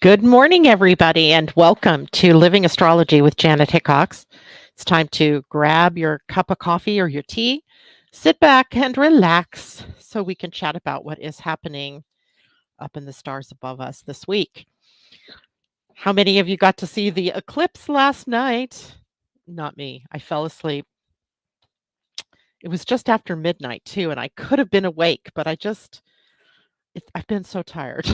Good morning, everybody, and welcome to Living Astrology with Janet Hickox. It's time to grab your cup of coffee or your tea, sit back and relax so we can chat about what is happening up in the stars above us this week. How many of you got to see the eclipse last night? Not me. I fell asleep. It was just after midnight, too, and I could have been awake, but I've been so tired.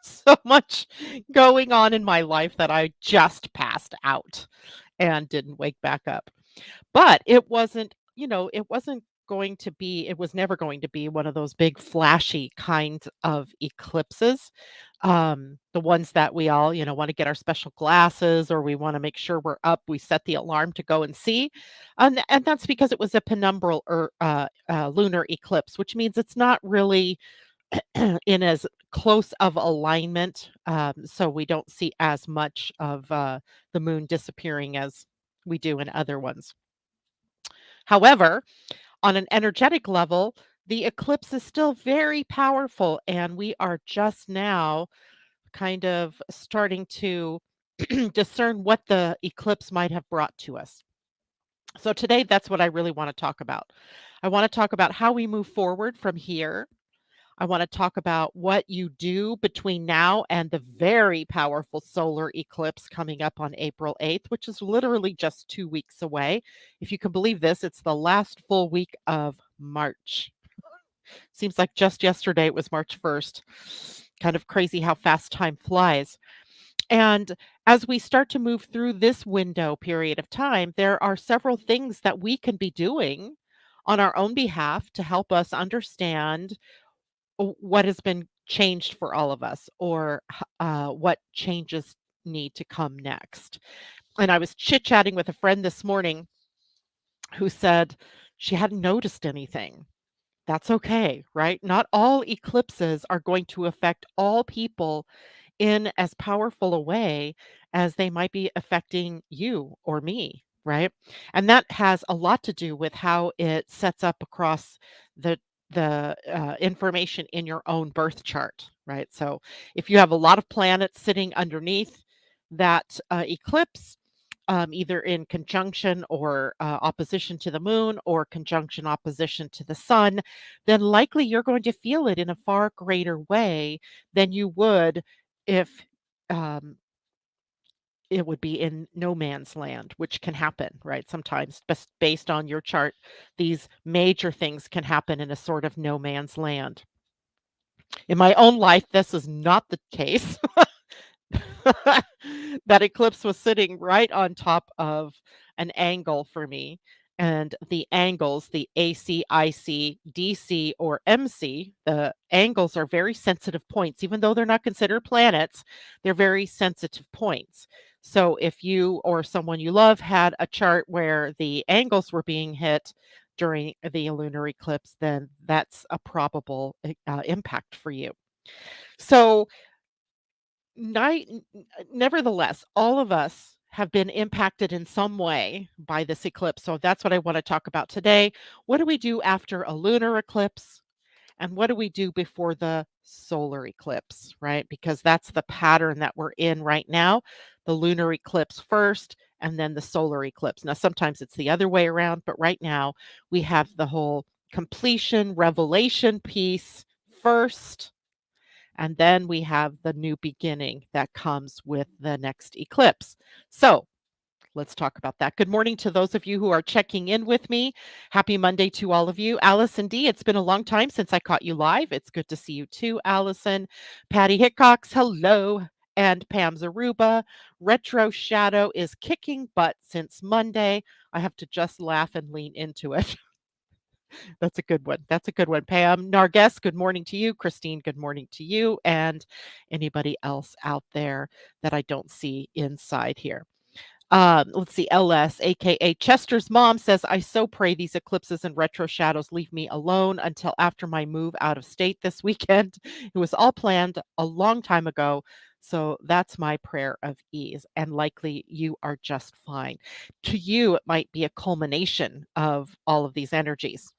So much going on in my life that I just passed out and didn't wake back up. But it was never going to be one of those big flashy kinds of eclipses. The ones that we all, want to get our special glasses or we want to make sure we're up. We set the alarm to go and see. And that's because it was a penumbral or lunar eclipse, which means it's not really in as close of alignment, so we don't see as much of the moon disappearing as we do in other ones. However, on an energetic level, the eclipse is still very powerful, and we are just now kind of starting to discern what the eclipse might have brought to us. So today, that's what I really want to talk about. I want to talk about how we move forward from here. I want to talk about what you do between now and the very powerful solar eclipse coming up on April 8th, which is literally just 2 weeks away. If you can believe this, it's the last full week of March. Seems like just yesterday it was March 1st. Kind of crazy how fast time flies. And as we start to move through this window period of time, there are several things that we can be doing on our own behalf to help us understand what has been changed for all of us or what changes need to come next. And I was chit chatting with a friend this morning who said she hadn't noticed anything. That's okay, right? Not all eclipses are going to affect all people in as powerful a way as they might be affecting you or me, right? And that has a lot to do with how it sets up across the information in your own birth chart, right? So if you have a lot of planets sitting underneath that eclipse, either in conjunction or opposition to the moon or conjunction opposition to the sun, then likely you're going to feel it in a far greater way than you would if um, it would be in no man's land, which can happen, right? Sometimes, based on your chart, these major things can happen in a sort of no man's land. In my own life, this is not the case. That eclipse was sitting right on top of an angle for me. And the angles, the AC, IC, DC, or MC, the angles are very sensitive points. Even though they're not considered planets, they're very sensitive points. So if you or someone you love had a chart where the angles were being hit during the lunar eclipse, then that's a probable impact for you. So Night nevertheless, all of us have been impacted in some way by this eclipse, so that's what I wanna talk about today. What do we do after a lunar eclipse, and what do we do before the solar eclipse, right? Because that's the pattern that we're in right now, the lunar eclipse first, and then the solar eclipse. Now, sometimes it's the other way around, but right now we have the whole completion, revelation piece first, and then we have the new beginning that comes with the next eclipse. So let's talk about that. Good morning to those of you who are checking in with me. Happy Monday to all of you. Allison D, it's been a long time since I caught you live. It's good to see you too, Allison. Patty Hickox, hello. And Pam Zaruba. Retro Shadow is kicking butt since Monday. I have to just laugh and lean into it. That's a good one. That's a good one. Pam Narges, good morning to you. Christine, good morning to you. And anybody else out there that I don't see inside here. Let's see. LS, aka Chester's mom, says, I so pray these eclipses and retro shadows leave me alone until after my move out of state this weekend. It was all planned a long time ago. So that's my prayer of ease. And likely you are just fine. To you, it might be a culmination of all of these energies.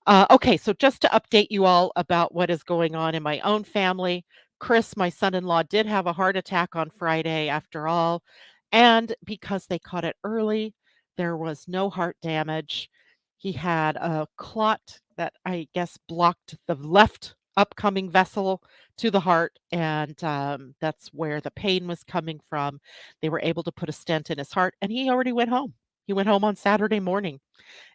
Okay, so just to update you all about what is going on in my own family, Chris, my son-in-law, did have a heart attack on Friday after all, and because they caught it early, there was no heart damage. He had a clot that I guess blocked the left upcoming vessel to the heart, and that's where the pain was coming from. They were able to put a stent in his heart, and he already went home. He went home on Saturday morning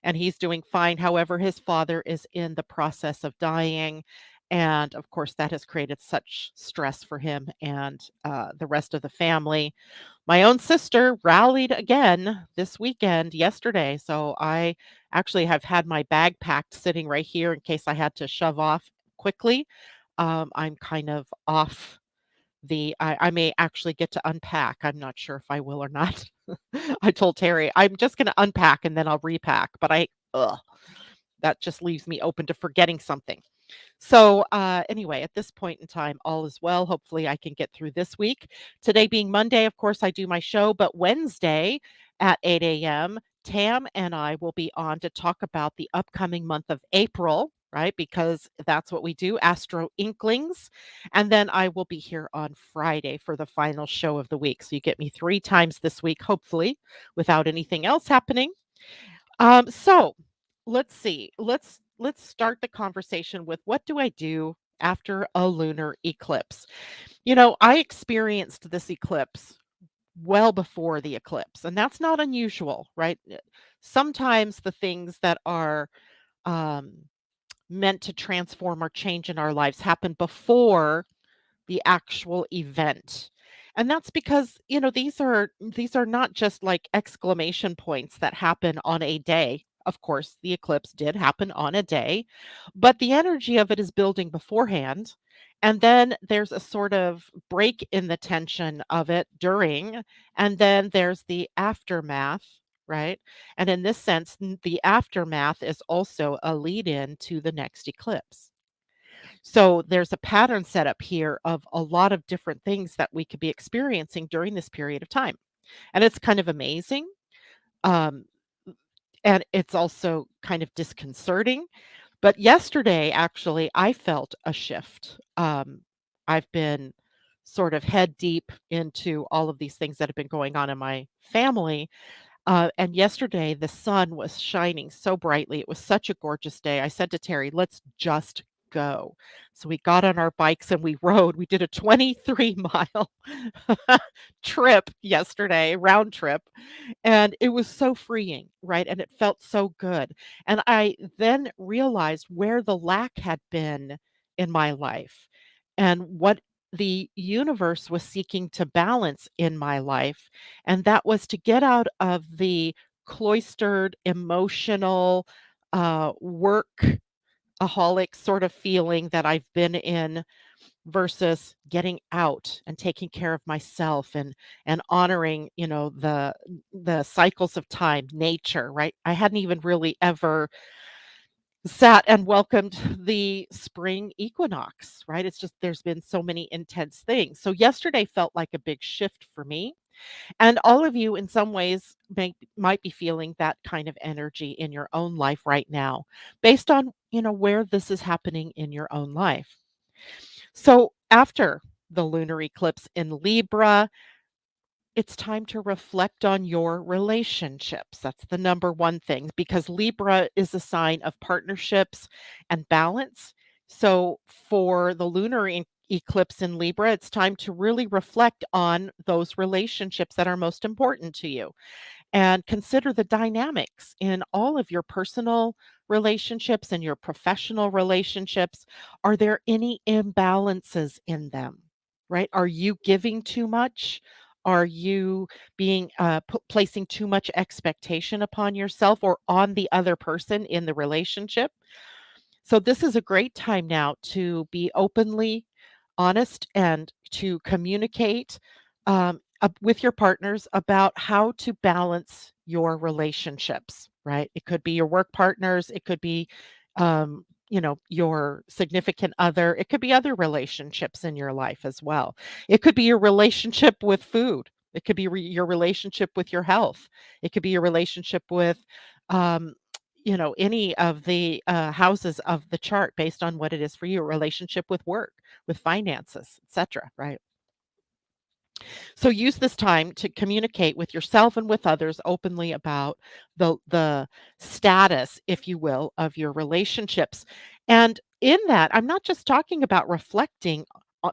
and he's doing fine. However, his father is in the process of dying. And of course, that has created such stress for him and the rest of the family. My own sister rallied again this weekend, yesterday. So I actually have had my bag packed sitting right here in case I had to shove off quickly. I'm kind of off I may actually get to unpack. I'm not sure if I will or not. I told Terry, I'm just gonna unpack and then I'll repack, but ugh, that just leaves me open to forgetting something. So, anyway, at this point in time, all is well. Hopefully, I can get through this week. Today being Monday, of course, I do my show, but Wednesday at 8 a.m., Tam and I will be on to talk about the upcoming month of April, right? Because that's what we do, Astro Inklings. And then I will be here on Friday for the final show of the week. So you get me 3 times this week, hopefully, without anything else happening. So let's see. Let's start the conversation with what do I do after a lunar eclipse? I experienced this eclipse well before the eclipse, and that's not unusual, right? Sometimes the things that are um, meant to transform or change in our lives happen before the actual event. And that's because, these are not just like exclamation points that happen on a day. Of course, the eclipse did happen on a day, but the energy of it is building beforehand. And then there's a sort of break in the tension of it during, and then there's the aftermath, right? And in this sense, the aftermath is also a lead in to the next eclipse. So there's a pattern set up here of a lot of different things that we could be experiencing during this period of time. And it's kind of amazing. Um, and it's also kind of disconcerting. But yesterday, actually, I felt a shift. I've been sort of head deep into all of these things that have been going on in my family. And yesterday, the sun was shining so brightly. It was such a gorgeous day. I said to Terry, let's just go. So we got on our bikes and we rode. We did a 23-mile trip yesterday, round trip. And it was so freeing, right? And it felt so good. And I then realized where the lack had been in my life and what the universe was seeking to balance in my life. And that was to get out of the cloistered, emotional, workaholic sort of feeling that I've been in versus getting out and taking care of myself and honoring the cycles of time, nature, right? I hadn't even really ever sat and welcomed the spring equinox, right? It's just there's been so many intense things. So yesterday felt like a big shift for me. And all of you in some ways might be feeling that kind of energy in your own life right now based on, where this is happening in your own life. So after the lunar eclipse in Libra, it's time to reflect on your relationships. That's the number one thing because Libra is a sign of partnerships and balance. So for the lunar eclipse in Libra, it's time to really reflect on those relationships that are most important to you and consider the dynamics in all of your personal relationships and your professional relationships. Are there any imbalances in them? Right? Are you giving too much? Are you being placing too much expectation upon yourself or on the other person in the relationship? So this is a great time now to be openly honest and to communicate with your partners about how to balance your relationships, right? It could be your work partners, it could be, your significant other, it could be other relationships in your life as well. It could be your relationship with food, it could be your relationship with your health, it could be your relationship with, um, any of the houses of the chart based on what it is for you, a relationship with work, with finances, etc., right? So use this time to communicate with yourself and with others openly about the status, if you will, of your relationships. And in that, I'm not just talking about reflecting.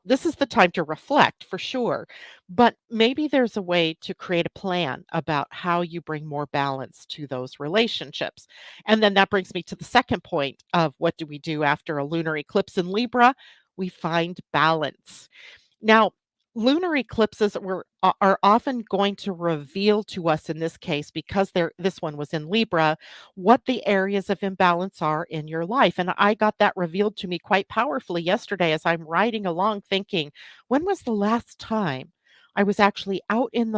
This is the time to reflect for sure, but maybe there's a way to create a plan about how you bring more balance to those relationships. And then that brings me to the second point of what do we do after a lunar eclipse in Libra? We find balance. Now, lunar eclipses are often going to reveal to us in this case, because this one was in Libra, what the areas of imbalance are in your life. And I got that revealed to me quite powerfully yesterday as I'm riding along thinking, when was the last time I was actually out in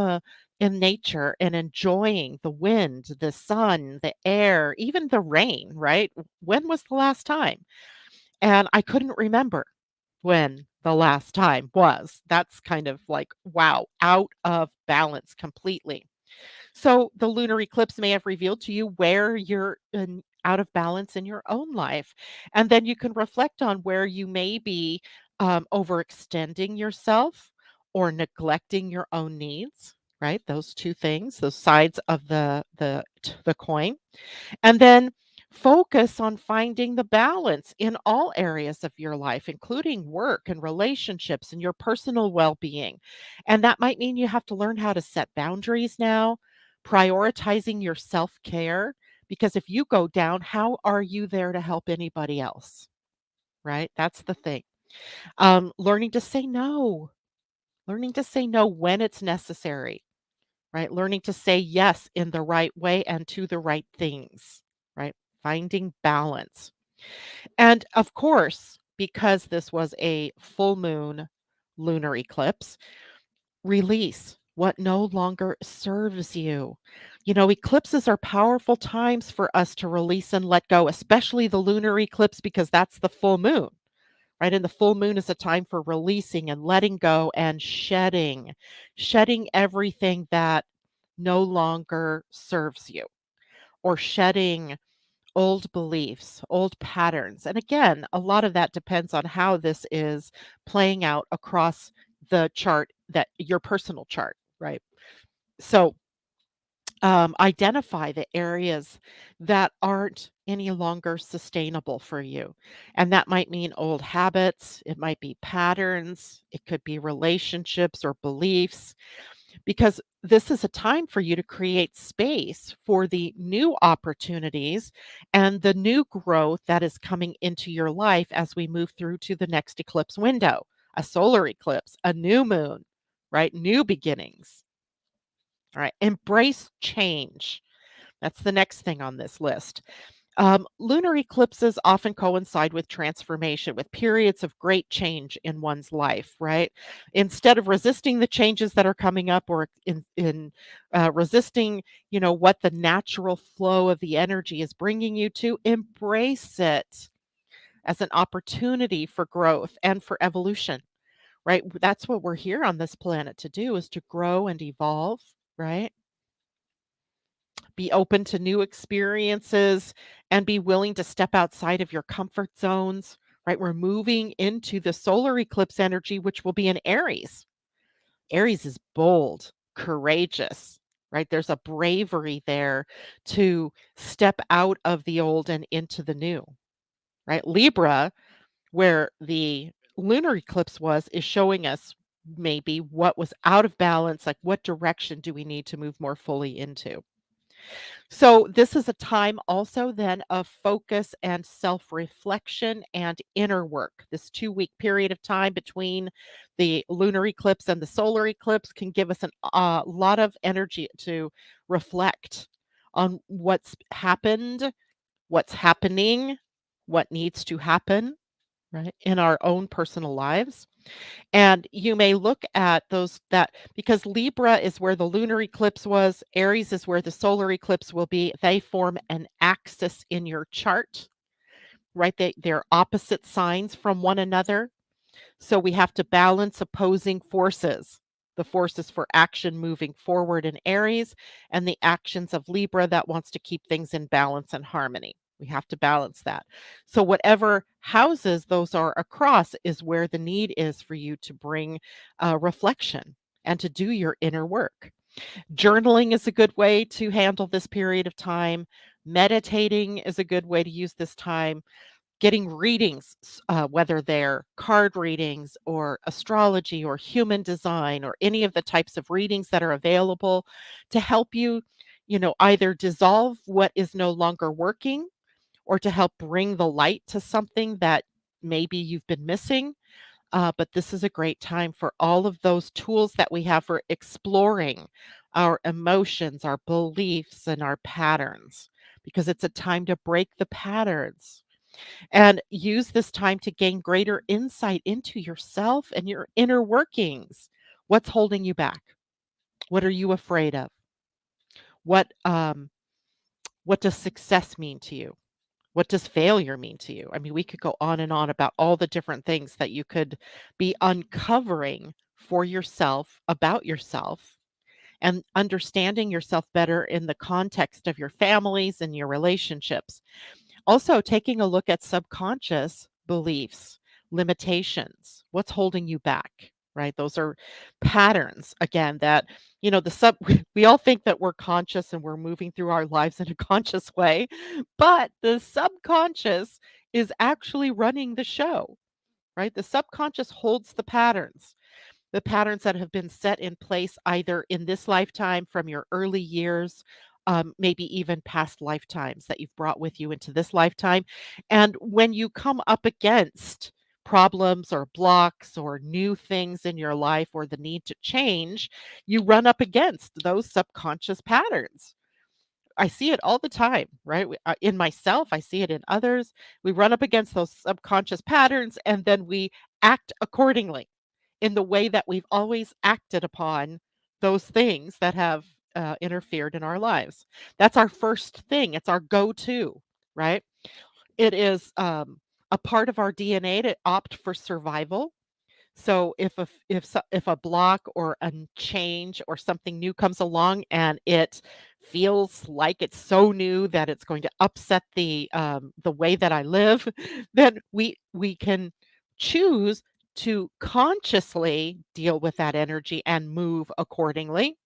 nature and enjoying the wind, the sun, the air, even the rain, right? When was the last time? And I couldn't remember when the last time was. That's kind of like, wow, out of balance completely. So the lunar eclipse may have revealed to you where you're out of balance in your own life. And then you can reflect on where you may be overextending yourself or neglecting your own needs, right? Those two things, those sides of the coin. And then focus on finding the balance in all areas of your life, including work and relationships and your personal well being. And that might mean you have to learn how to set boundaries now, prioritizing your self care. Because if you go down, how are you there to help anybody else? Right? That's the thing. Learning to say no, learning to say no when it's necessary, right? Learning to say yes in the right way and to the right things, right? Finding balance. And of course, because this was a full moon lunar eclipse, release what no longer serves you. You know, eclipses are powerful times for us to release and let go, especially the lunar eclipse, because that's the full moon, right? And the full moon is a time for releasing and letting go and shedding everything that no longer serves you, or shedding old beliefs, old patterns. And again, a lot of that depends on how this is playing out across the chart, that your personal chart, right? So identify the areas that aren't any longer sustainable for you. And that might mean old habits, it might be patterns, it could be relationships or beliefs, because this is a time for you to create space for the new opportunities and the new growth that is coming into your life as we move through to the next eclipse window, a solar eclipse, a new moon, right? New beginnings. All right. Embrace change. That's the next thing on this list. Lunar eclipses often coincide with transformation, with periods of great change in one's life, right? Instead of resisting the changes that are coming up, or in resisting, what the natural flow of the energy is bringing you to, embrace it as an opportunity for growth and for evolution, right? That's what we're here on this planet to do, is to grow and evolve, right? Be open to new experiences and be willing to step outside of your comfort zones, right? We're moving into the solar eclipse energy, which will be in Aries. Aries is bold, courageous, right? There's a bravery there to step out of the old and into the new, right? Libra, where the lunar eclipse was, is showing us maybe what was out of balance, like what direction do we need to move more fully into. So, this is a time also then of focus and self reflection and inner work. This 2 week period of time between the lunar eclipse and the solar eclipse can give us a lot of energy to reflect on what's happened, what's happening, what needs to happen, right, in our own personal lives. And you may look at those, that because Libra is where the lunar eclipse was, Aries is where the solar eclipse will be. They form an axis in your chart, right? They're opposite signs from one another. So we have to balance opposing forces. The forces for action moving forward in Aries, and the actions of Libra that wants to keep things in balance and harmony, We have to balance that. So whatever houses those are across is where the need is for you to bring reflection and to do your inner work. Journaling is a good way to handle this period of time. Meditating is a good way to use this time. Getting readings, whether they're card readings or astrology or human design or any of the types of readings that are available to help you, either dissolve what is no longer working or to help bring the light to something that maybe you've been missing. But this is a great time for all of those tools that we have for exploring our emotions, our beliefs, and our patterns, because it's a time to break the patterns and use this time to gain greater insight into yourself and your inner workings. What's holding you back? What are you afraid of? What what does success mean to you? What does failure mean to you? I mean, we could go on and on about all the different things that you could be uncovering for yourself about yourself and understanding yourself better in the context of your families and your relationships. Also, taking a look at subconscious beliefs, limitations, what's holding you back, right? Those are patterns again that, the sub we all think that we're conscious and we're moving through our lives in a conscious way, but the subconscious is actually running the show, right? The subconscious holds the patterns that have been set in place either in this lifetime from your early years, maybe even past lifetimes that you've brought with you into this lifetime. And when you come up against problems or blocks or new things in your life or the need to change, you run up against those subconscious patterns. I see it all the time, right? In myself, I see it in others. We run up against those subconscious patterns and then we act accordingly in the way that we've always acted upon those things that have interfered in our lives. That's our first thing. It's our go to, right? It is a part of our DNA to opt for survival. So if a block or a change or something new comes along and it feels like it's so new that it's going to upset the way that I live, then we can choose to consciously deal with that energy and move accordingly.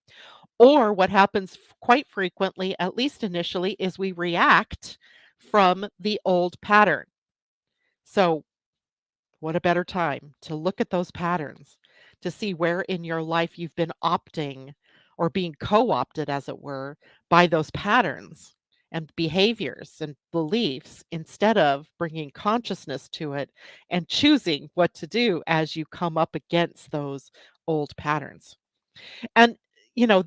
Or what happens quite frequently, at least initially, is we react from the old pattern. So what a better time to look at those patterns, to see where in your life you've been opting or being co opted, as it were, by those patterns and behaviors and beliefs instead of bringing consciousness to it and choosing what to do as you come up against those old patterns. And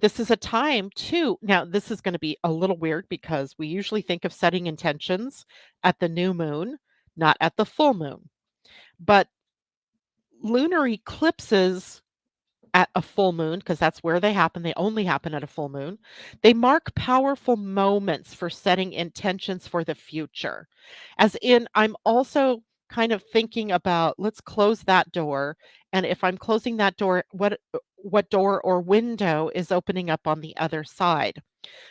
this is a time too. Now, this is going to be a little weird because we usually think of setting intentions at the new moon, not at the full moon. But lunar eclipses at a full moon, because that's where they only happen at a full moon. They mark powerful moments for setting intentions for the future. As in, I'm also kind of thinking about let's close that door. And if I'm closing that door, what door or window is opening up on the other side?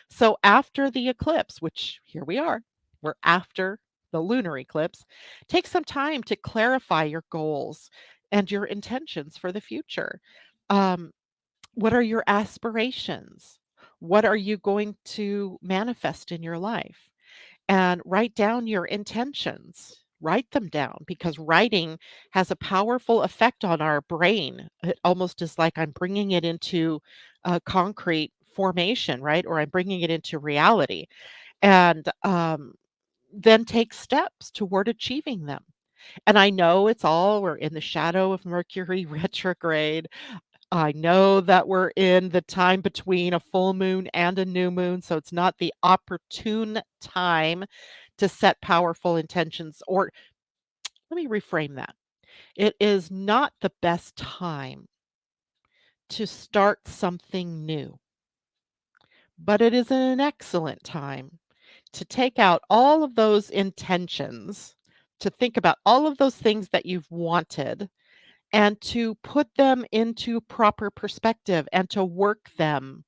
So after the eclipse, which here we are, we're after the lunar eclipse, take some time to clarify your goals and your intentions for the future. Um, what are your aspirations? What are you going to manifest in your life? And write down your intentions. Write them down because writing has a powerful effect on our brain. It almost is like I'm bringing it into a concrete formation, right? Or I'm bringing it into reality. And then take steps toward achieving them. And I know we're in the shadow of Mercury retrograde. I know that we're in the time between a full moon and a new moon, so it's not the opportune time to set powerful intentions. Or let me reframe that. It is not the best time to start something new, but it is an excellent time to take out all of those intentions, to think about all of those things that you've wanted and to put them into proper perspective and to work them.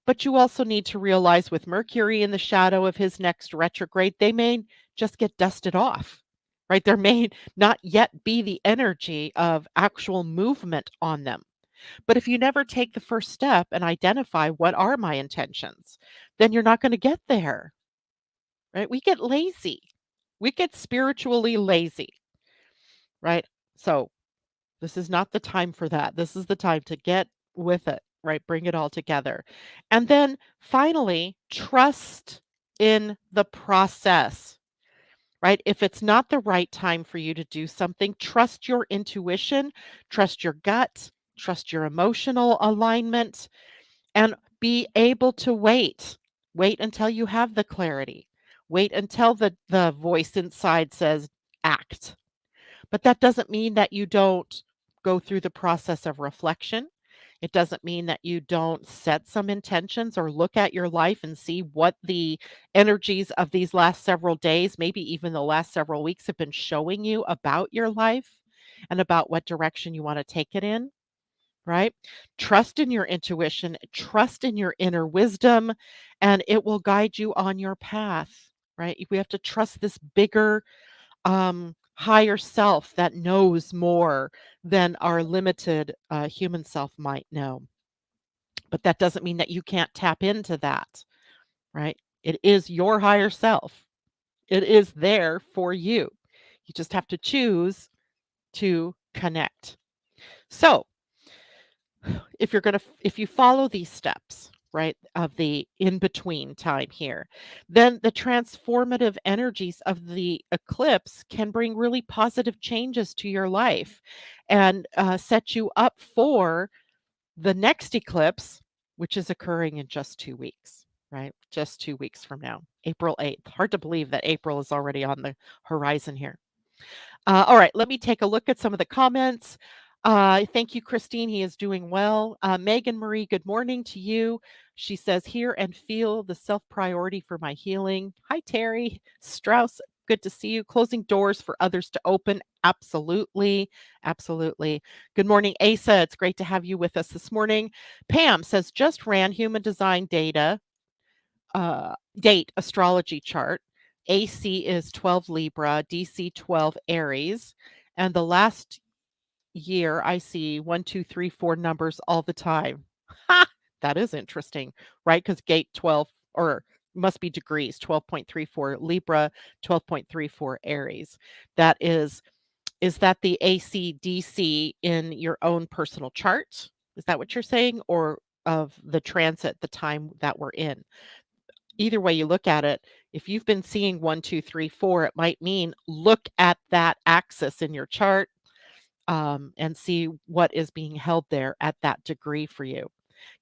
But you also need to realize with Mercury in the shadow of his next retrograde, they may just get dusted off, right? There may not yet be the energy of actual movement on them. But if you never take the first step and identify what are my intentions, then you're not going to get there, right? We get lazy. We get spiritually lazy, right? So this is not the time for that. This is the time to get with it, right? Bring it all together. And then finally, trust in the process, right? If it's not the right time for you to do something, trust your intuition, trust your gut, trust your emotional alignment, and be able to wait. Wait until you have the clarity. Wait until the voice inside says act. But that doesn't mean that you don't go through the process of reflection. It doesn't mean that you don't set some intentions or look at your life and see what the energies of these last several days, maybe even the last several weeks, have been showing you about your life and about what direction you want to take it in, right? Trust in your intuition, trust in your inner wisdom, and it will guide you on your path, right? We have to trust this bigger higher self that knows more than our limited human self might know. But that doesn't mean that you can't tap into that, right? It is your higher self. It is there for you. You just have to choose to connect. So, if you follow these steps, right, of the in between time here, then the transformative energies of the eclipse can bring really positive changes to your life and set you up for the next eclipse, which is occurring in just 2 weeks, right? Just 2 weeks from now, April 8th. Hard to believe that April is already on the horizon here. All right, let me take a look at some of the comments. Thank you, Christine. He is doing well. Megan Marie, good morning to you. She says, hear and feel the self priority for my healing. Hi, Terry. Strauss, good to see you. Closing doors for others to open. Absolutely. Absolutely. Good morning, Asa. It's great to have you with us this morning. Pam says, just ran human design date astrology chart. AC is 12 Libra, DC 12 Aries. And the last year I see 1, 2, 3, 4 numbers all the time. Ha! That is interesting, right? Because gate 12 or must be degrees 12.34 Libra, 12.34 Aries. That is that the AC/DC in your own personal chart? Is that what you're saying? Or of the transit, the time that we're in? Either way you look at it, if you've been seeing 1, 2, 3, 4, it might mean look at that axis in your chart and see what is being held there at that degree for you.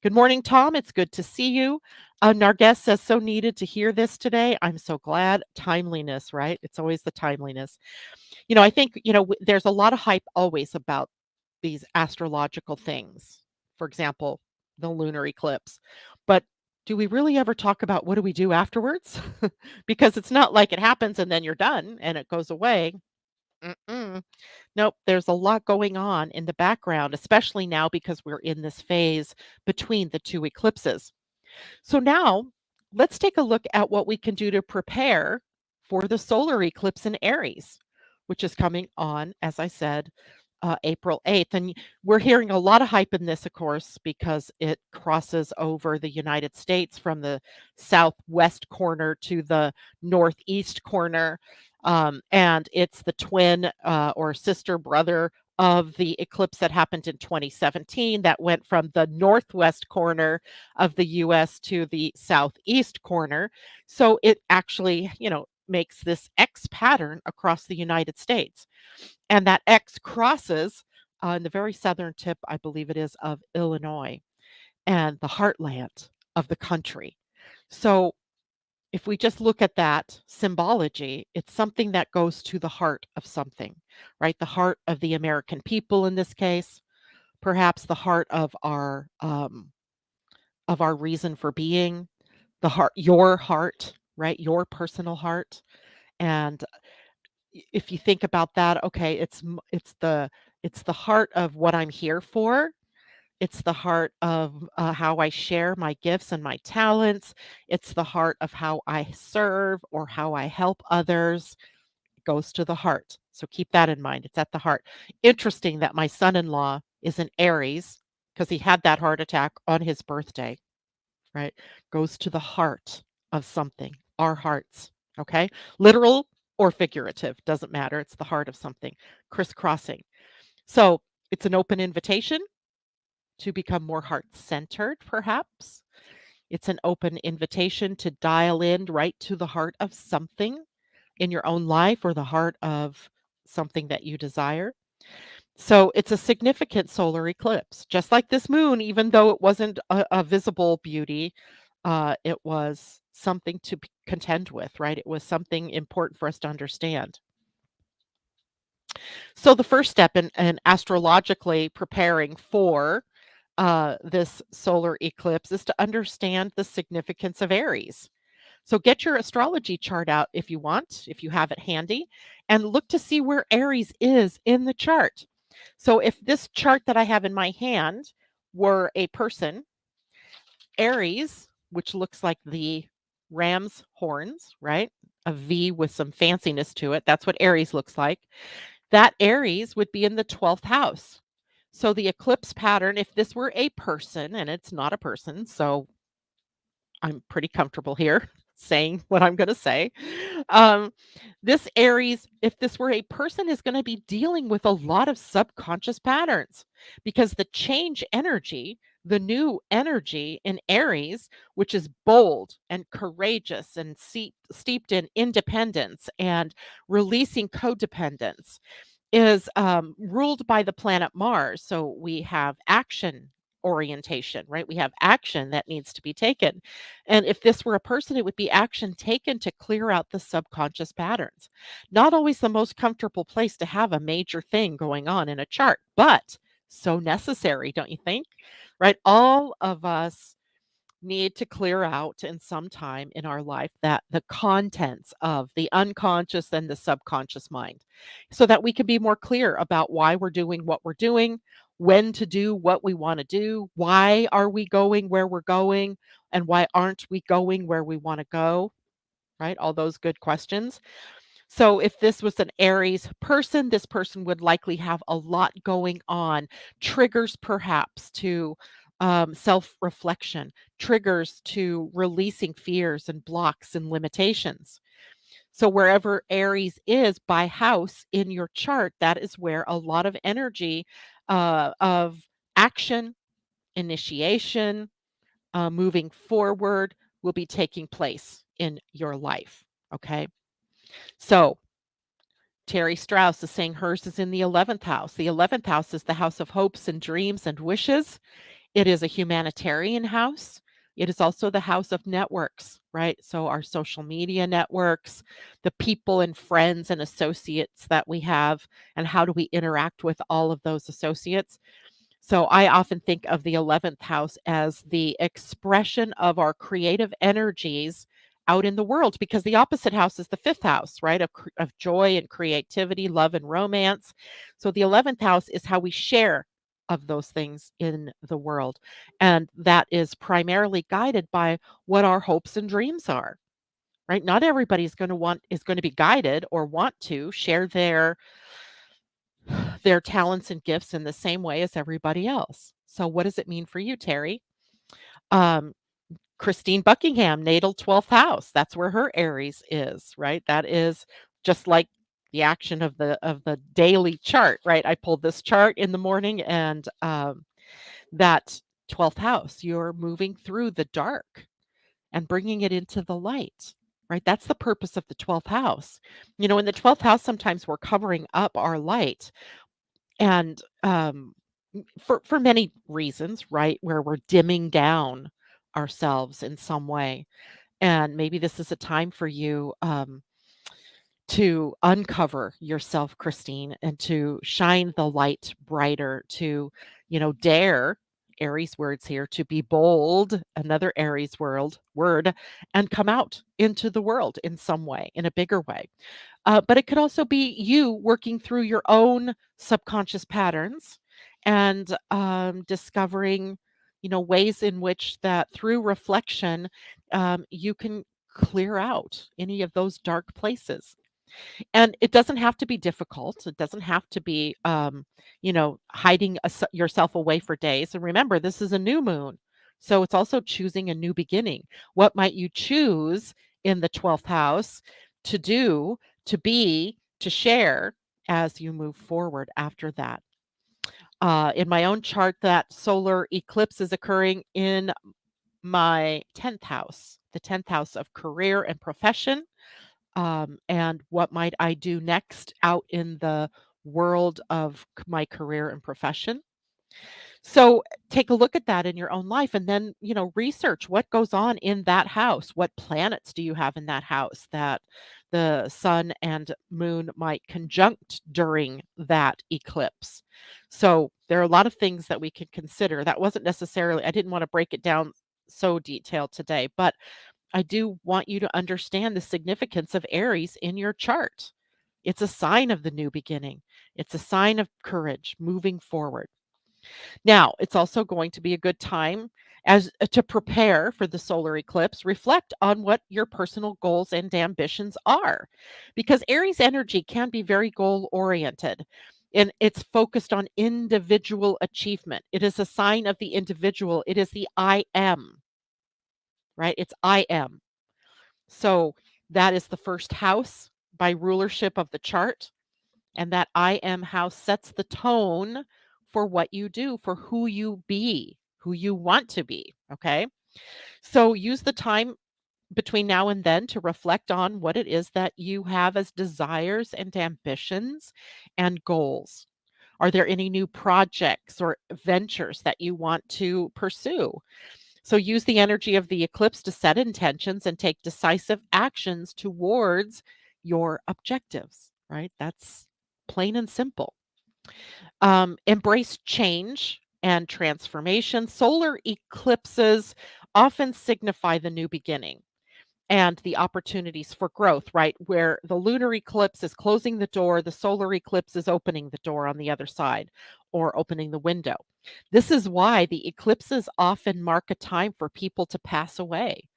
Good morning, Tom. It's good to see you. Narges says, so needed to hear this today. I'm so glad. Timeliness, right? It's always the timeliness. I think, there's a lot of hype always about these astrological things. For example, the lunar eclipse. But do we really ever talk about what do we do afterwards? Because it's not like it happens and then you're done and it goes away. Mm-mm. Nope, there's a lot going on in the background, especially now because we're in this phase between the two eclipses. So now let's take a look at what we can do to prepare for the solar eclipse in Aries, which is coming on, as I said, April 8th. And we're hearing a lot of hype in this, of course, because it crosses over the United States from the southwest corner to the northeast corner. And it's the twin or sister brother of the eclipse that happened in 2017 that went from the northwest corner of the US to the southeast corner. So it actually, makes this X pattern across the United States. And that X crosses in the very southern tip, I believe it is, of Illinois and the heartland of the country. So if we just look at that symbology, it's something that goes to the heart of something, right? The heart of the American people in this case, perhaps the heart of our reason for being, the heart, your heart, right? Your personal heart. And if you think about that, okay, it's the heart of what I'm here for, It's the heart of how I share my gifts and my talents. It's the heart of how I serve or how I help others. It goes to the heart. So keep that in mind. It's at the heart. Interesting that my son in law is an Aries because he had that heart attack on his birthday, right? Goes to the heart of something, our hearts. Okay. Literal or figurative, doesn't matter. It's the heart of something, crisscrossing. So it's an open invitation to become more heart centered, perhaps. It's an open invitation to dial in right to the heart of something in your own life or the heart of something that you desire. So it's a significant solar eclipse, just like this moon, even though it wasn't a visible beauty, it was something to contend with, right? It was something important for us to understand. So the first step in astrologically preparing for this solar eclipse is to understand the significance of Aries. So get your astrology chart out if you want, if you have it handy, and look to see where Aries is in the chart. So if this chart that I have in my hand were a person, Aries, which looks like the ram's horns, right? A V with some fanciness to it. That's what Aries looks like. That Aries would be in the 12th house. So the eclipse pattern, if this were a person, and it's not a person, so I'm pretty comfortable here saying what I'm going to say. Um, this Aries, if this were a person, is going to be dealing with a lot of subconscious patterns because the change energy, the new energy in Aries, which is bold and courageous and steeped in independence and releasing codependence, is ruled by the planet Mars. So we have action orientation, right? We have action that needs to be taken. And if this were a person, it would be action taken to clear out the subconscious patterns. Not always the most comfortable place to have a major thing going on in a chart, but so necessary, don't you think? Right? All of us need to clear out in some time in our life that the contents of the unconscious and the subconscious mind so that we can be more clear about why we're doing what we're doing, when to do what we want to do, why are we going where we're going, and why aren't we going where we want to go, right? All those good questions. So if this was an Aries person, this person would likely have a lot going on, triggers perhaps to self reflection, triggers to releasing fears and blocks and limitations. So wherever Aries is by house in your chart, that is where a lot of energy of action, initiation, moving forward will be taking place in your life. Okay. So Terry Strauss is saying hers is in the 11th house. The 11th house is the house of hopes and dreams and wishes. It is a humanitarian house. It is also the house of networks, right? So, our social media networks, the people and friends and associates that we have, and how do we interact with all of those associates? So I often think of the 11th house as the expression of our creative energies out in the world because the opposite house is the 5th house, right? Of joy and creativity, love and romance. So the 11th house is how we share of those things in the world. And that is primarily guided by what our hopes and dreams are. Right? Not everybody's going to want is going to be guided or want to share their talents and gifts in the same way as everybody else. So what does it mean for you, Terry? Um, Christine Buckingham, natal 12th house. That's where her Aries is, right? That is just like the action of the daily chart, right? I pulled this chart in the morning and that 12th house, you're moving through the dark and bringing it into the light. Right? That's the purpose of the 12th house. You know, in the 12th house, sometimes we're covering up our light and for many reasons, right? Where we're dimming down ourselves in some way. And maybe this is a time for you to uncover yourself, Christine, and to shine the light brighter, to, dare Aries words here to be bold, another Aries word, and come out into the world in some way, in a bigger way. But it could also be you working through your own subconscious patterns and discovering, ways in which that through reflection, you can clear out any of those dark places. And it doesn't have to be difficult. It doesn't have to be, hiding yourself away for days. And remember, this is a new moon. So it's also choosing a new beginning. What might you choose in the 12th house to do, to be, to share as you move forward after that? In my own chart, that solar eclipse is occurring in my 10th house, the 10th house of career and profession. And what might I do next out in the world of my career and profession? So take a look at that in your own life and then, research what goes on in that house. What planets do you have in that house that the sun and moon might conjunct during that eclipse? So there are a lot of things that we can consider. That wasn't necessarily, I didn't want to break it down so detailed today, but I do want you to understand the significance of Aries in your chart. It's a sign of the new beginning. It's a sign of courage moving forward. Now, it's also going to be a good time as to prepare for the solar eclipse. Reflect on what your personal goals and ambitions are, because Aries energy can be very goal oriented. And it's focused on individual achievement. It is a sign of the individual. It is the I am, right? It's I am. So that is the first house by rulership of the chart. And that I am house sets the tone for what you do, for who you be, who you want to be. Okay. So use the time between now and then to reflect on what it is that you have as desires and ambitions and goals. Are there any new projects or ventures that you want to pursue? So use the energy of the eclipse to set intentions and take decisive actions towards your objectives, right? That's plain and simple. Embrace change and transformation. Solar eclipses often signify the new beginning and the opportunities for growth, right? Where the lunar eclipse is closing the door, the solar eclipse is opening the door on the other side or opening the window. This is why the eclipses often mark a time for people to pass away,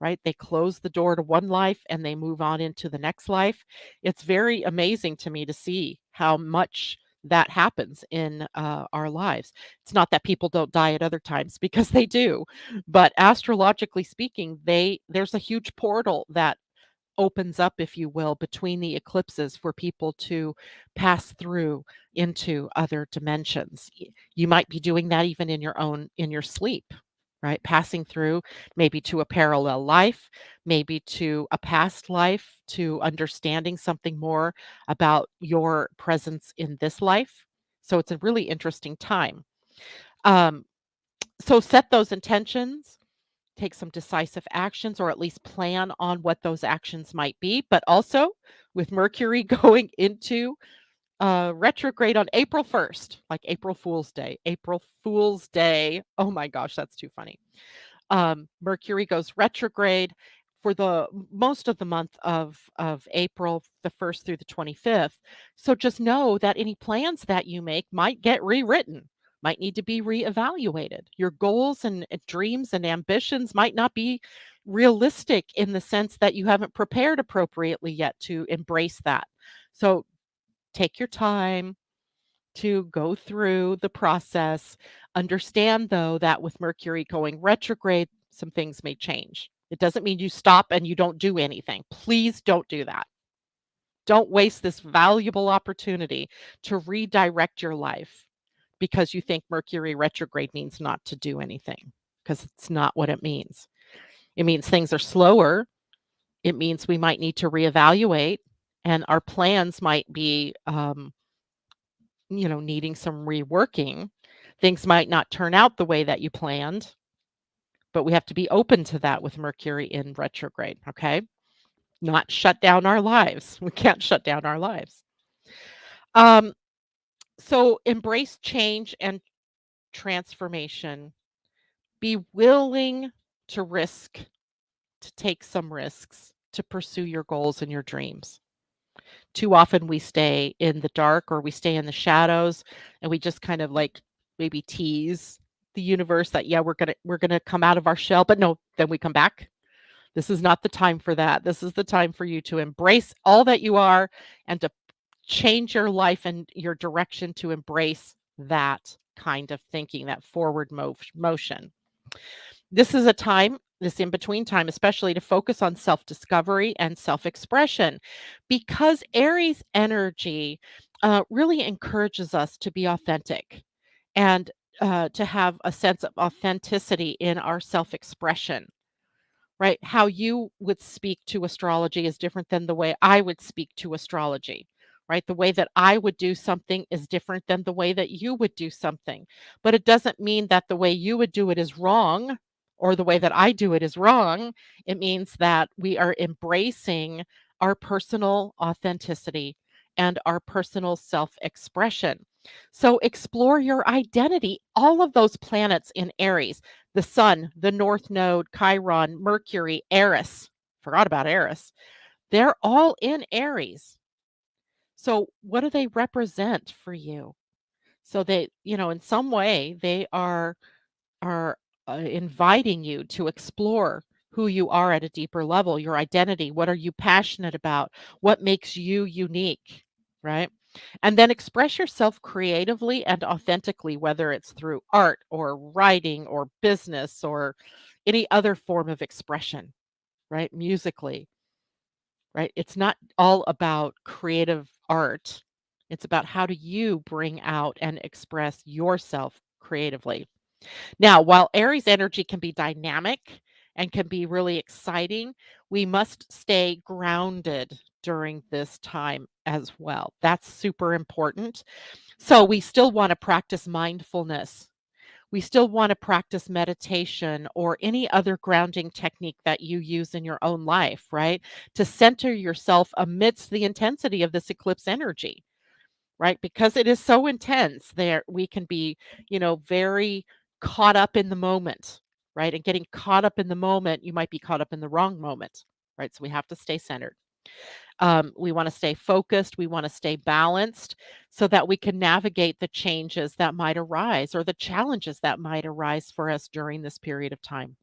right? They close the door to one life and they move on into the next life. It's very amazing to me to see how much that happens in our lives. It's not that people don't die at other times because they do, but astrologically speaking, there's a huge portal that opens up, if you will, between the eclipses for people to pass through into other dimensions. You might be doing that even in your sleep, right? Passing through maybe to a parallel life, maybe to a past life, to understanding something more about your presence in this life. So it's a really interesting time. Um, so set those intentions, take some decisive actions, or at least plan on what those actions might be. But also, with Mercury going into retrograde on April 1st, like April Fool's Day. April Fool's Day. Oh my gosh, that's too funny. Mercury goes retrograde for the most of the month of April, the 1st through the 25th. So just know that any plans that you make might get rewritten, might need to be reevaluated. Your goals and dreams and ambitions might not be realistic in the sense that you haven't prepared appropriately yet to embrace that. So take your time to go through the process. Understand, though, that with Mercury going retrograde, some things may change. It doesn't mean you stop and you don't do anything. Please don't do that. Don't waste this valuable opportunity to redirect your life because you think Mercury retrograde means not to do anything, because it's not what it means. It means things are slower. It means we might need to reevaluate, and our plans might be needing some reworking. Things might not turn out the way that you planned, but we have to be open to that with Mercury in retrograde, okay? Not shut down our lives. We can't shut down our lives. Um, so embrace change and transformation. Be willing to risk, to take some risks, to pursue your goals and your dreams. Too often we stay in the dark or we stay in the shadows and we just kind of like maybe tease the universe that, yeah, we're gonna come out of our shell, but no, then we come back. This is not the time for that. This is the time for you to embrace all that you are and to change your life and your direction to embrace that kind of thinking, that forward motion. This is a time, this in between time, especially to focus on self discovery and self expression because Aries energy really encourages us to be authentic and to have a sense of authenticity in our self expression. Right? How you would speak to astrology is different than the way I would speak to astrology. Right? The way that I would do something is different than the way that you would do something. But it doesn't mean that the way you would do it is wrong or the way that I do it is wrong. It means that we are embracing our personal authenticity and our personal self expression. So explore your identity. All of those planets in Aries, the sun, the north node, Chiron, Mercury, Eris. Forgot about Eris. They're all in Aries. So what do they represent for you? So they, in some way they are inviting you to explore who you are at a deeper level, your identity. What are you passionate about? What makes you unique, right? And then express yourself creatively and authentically, whether it's through art or writing or business or any other form of expression, right? Musically, right? It's not all about creative art. It's about how do you bring out and express yourself creatively. Now, while Aries energy can be dynamic and can be really exciting, we must stay grounded during this time as well. That's super important. So, we still want to practice mindfulness. We still want to practice meditation or any other grounding technique that you use in your own life, right? To center yourself amidst the intensity of this eclipse energy, right? Because it is so intense there we can be, very caught up in the moment, right? And getting caught up in the moment, you might be caught up in the wrong moment, right? So we have to stay centered. We want to stay focused. We want to stay balanced so that we can navigate the changes that might arise or the challenges that might arise for us during this period of time.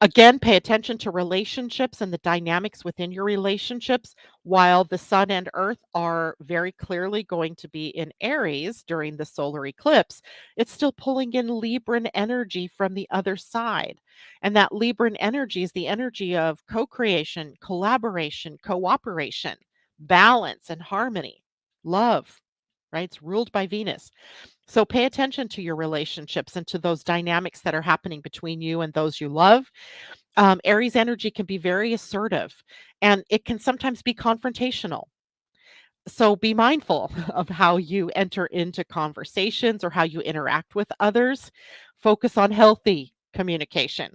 Again, pay attention to relationships and the dynamics within your relationships. While the sun and earth are very clearly going to be in Aries during the solar eclipse, it's still pulling in Libran energy from the other side. And that Libran energy is the energy of co creation, collaboration, cooperation, balance, and harmony, love, right? It's ruled by Venus. So pay attention to your relationships and to those dynamics that are happening between you and those you love. Aries energy can be very assertive and it can sometimes be confrontational. So be mindful of how you enter into conversations or how you interact with others. Focus on healthy communication,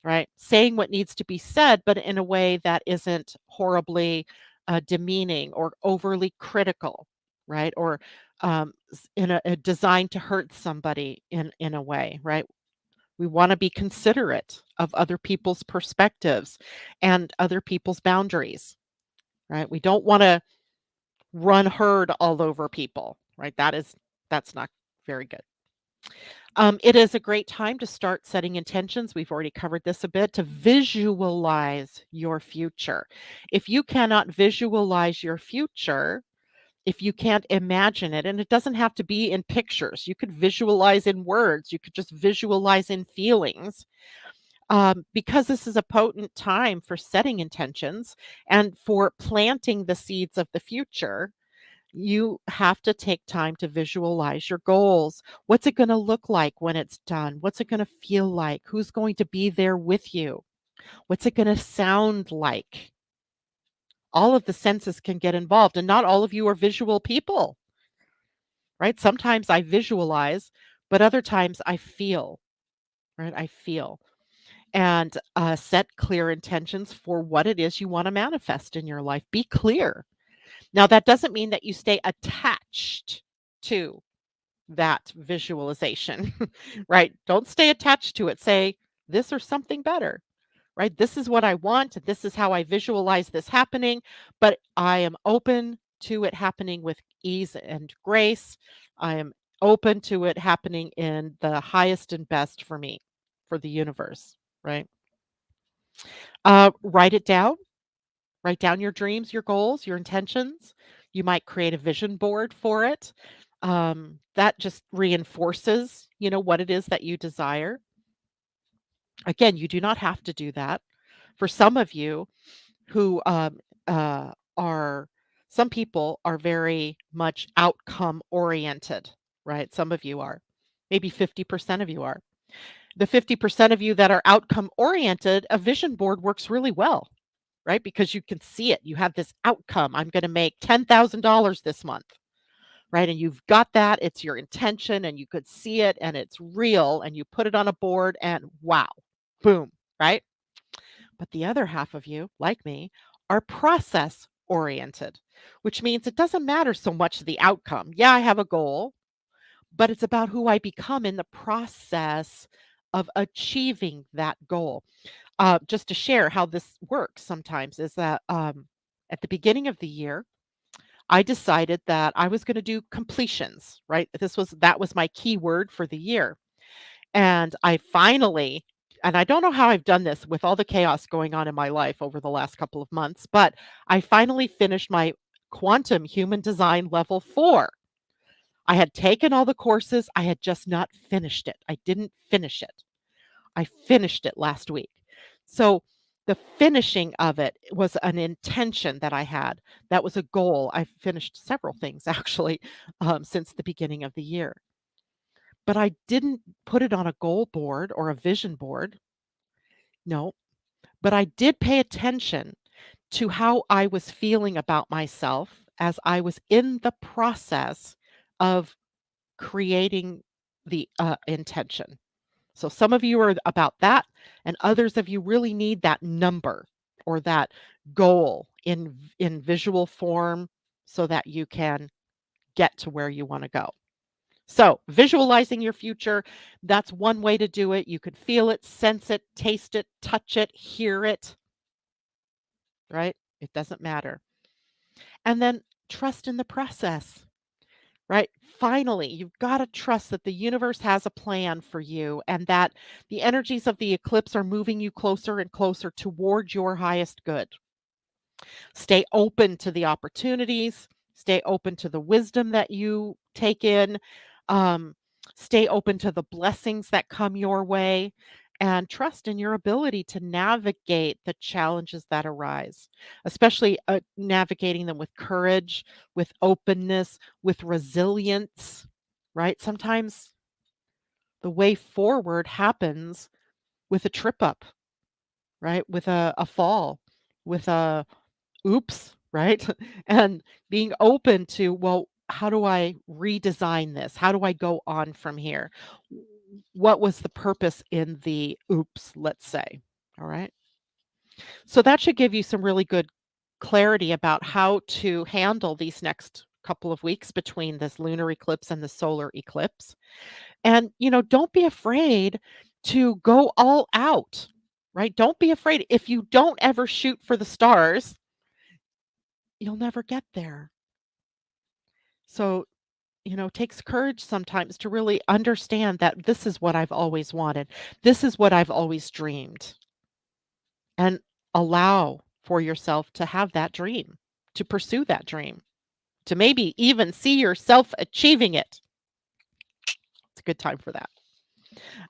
right? Saying what needs to be said, but in a way that isn't horribly demeaning or overly critical, right? Or in a designed to hurt somebody in a way, right? We want to be considerate of other people's perspectives and other people's boundaries, right? We don't want to run herd all over people, right? That's not very good. It is a great time to start setting intentions. We've already covered this a bit to visualize your future. If you cannot visualize your future, if you can't imagine it, and it doesn't have to be in pictures, you could visualize in words, you could just visualize in feelings. Because this is a potent time for setting intentions and for planting the seeds of the future, you have to take time to visualize your goals. What's it going to look like when it's done? What's it going to feel like? Who's going to be there with you? What's it going to sound like? All of the senses can get involved, and not all of you are visual people, right? Sometimes I visualize, but other times I feel, right? I feel. And set clear intentions for what it is you want to manifest in your life. Be clear. Now, that doesn't mean that you stay attached to that visualization, right? Don't stay attached to it. Say this or something better, right? This is what I want. This is how I visualize this happening, but I am open to it happening with ease and grace. I am open to it happening in the highest and best for me, for the universe, right? Write it down. Write down your dreams, your goals, your intentions. You might create a vision board for it. That just reinforces, what it is that you desire. Again, you do not have to do that. For some of you who are, some people are very much outcome oriented, right? Some of you are. Maybe 50% of you are. The 50% of you that are outcome oriented, a vision board works really well, right? Because you can see it. You have this outcome. I'm going to make $10,000 this month, right? And you've got that. It's your intention and you could see it and it's real and you put it on a board and wow, boom, right? But the other half of you, like me, are process oriented, which means it doesn't matter so much the outcome. Yeah, I have a goal, but it's about who I become in the process of achieving that goal. Just to share how this works sometimes is that at the beginning of the year, I decided that I was going to do completions, right? That was my key word for the year. And I finally, and I don't know how I've done this with all the chaos going on in my life over the last couple of months, but I finally finished my quantum human design level 4. I had taken all the courses, I had just not finished it. I didn't finish it. I finished it last week. So the finishing of it was an intention that I had. That was a goal. I finished several things actually since the beginning of the year, but I didn't put it on a goal board or a vision board. No, but I did pay attention to how I was feeling about myself as I was in the process of creating the intention. So some of you are about that, and others of you really need that number or that goal in visual form so that you can get to where you want to go. So, visualizing your future, that's one way to do it. You could feel it, sense it, taste it, touch it, hear it, right? It doesn't matter. And then trust in the process. Right? Finally, you've got to trust that the universe has a plan for you and that the energies of the eclipse are moving you closer and closer towards your highest good. Stay open to the opportunities, stay open to the wisdom that you take in, um, stay open to the blessings that come your way, and trust in your ability to navigate the challenges that arise, especially navigating them with courage, with openness, with resilience, right? Sometimes the way forward happens with a trip up, right? With a fall, with a oops, right? And being open to, well, how do I redesign this? How do I go on from here? What was the purpose in the oops, let's say? All right. So that should give you some really good clarity about how to handle these next couple of weeks between this lunar eclipse and the solar eclipse. And, don't be afraid to go all out, right? Don't be afraid. If you don't ever shoot for the stars, you'll never get there. So, it takes courage sometimes to really understand that this is what I've always wanted. This is what I've always dreamed. And allow for yourself to have that dream, to pursue that dream, to maybe even see yourself achieving it. It's a good time for that.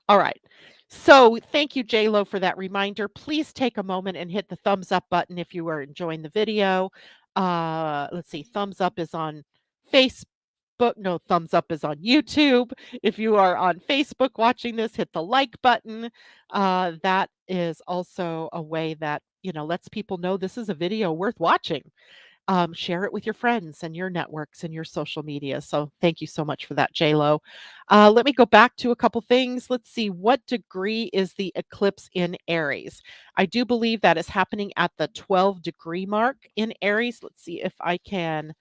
All right. So thank you, JLo, for that reminder. Please take a moment and hit the thumbs up button if you are enjoying the video. Let's see, thumbs up is on Facebook. No, thumbs up is on YouTube. If you are on Facebook watching this, hit the like button. That is also a way that, lets people know this is a video worth watching. Share it with your friends and your networks and your social media. So thank you so much for that, JLo. Let me go back to a couple things. Let's see, what degree is the eclipse in Aries? I do believe that is happening at the 12-degree mark in Aries. Let's see if I can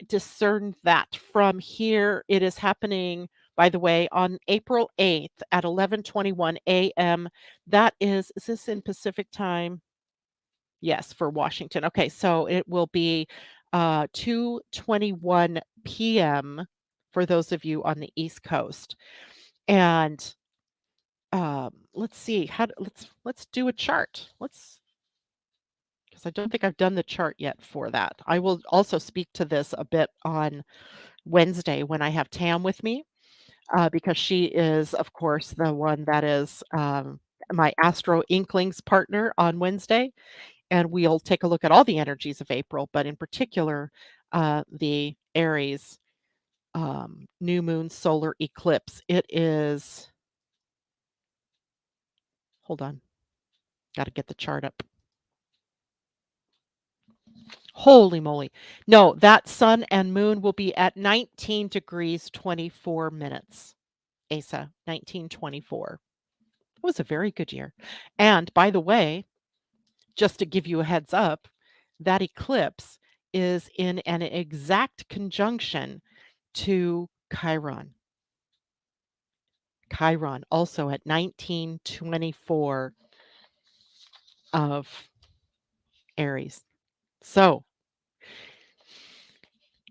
discern that from here. It is happening, by the way, on April 8th at 11:21 a.m. That is this in Pacific time? Yes, for Washington. Okay, so it will be 2:21 p.m. for those of you on the East Coast. And let's see, let's do a chart. Let's because I don't think I've done the chart yet for that. I will also speak to this a bit on Wednesday when I have Tam with me, because she is, of course, the one that is my Astro Inklings partner on Wednesday. And we'll take a look at all the energies of April, but in particular, the Aries new moon solar eclipse. It is, hold on, got to get the chart up. Holy moly. No, that sun and moon will be at 19 degrees 24 minutes. ASA, 1924. It was a very good year. And by the way, just to give you a heads up, that eclipse is in an exact conjunction to Chiron. Chiron also at 1924 of Aries. So,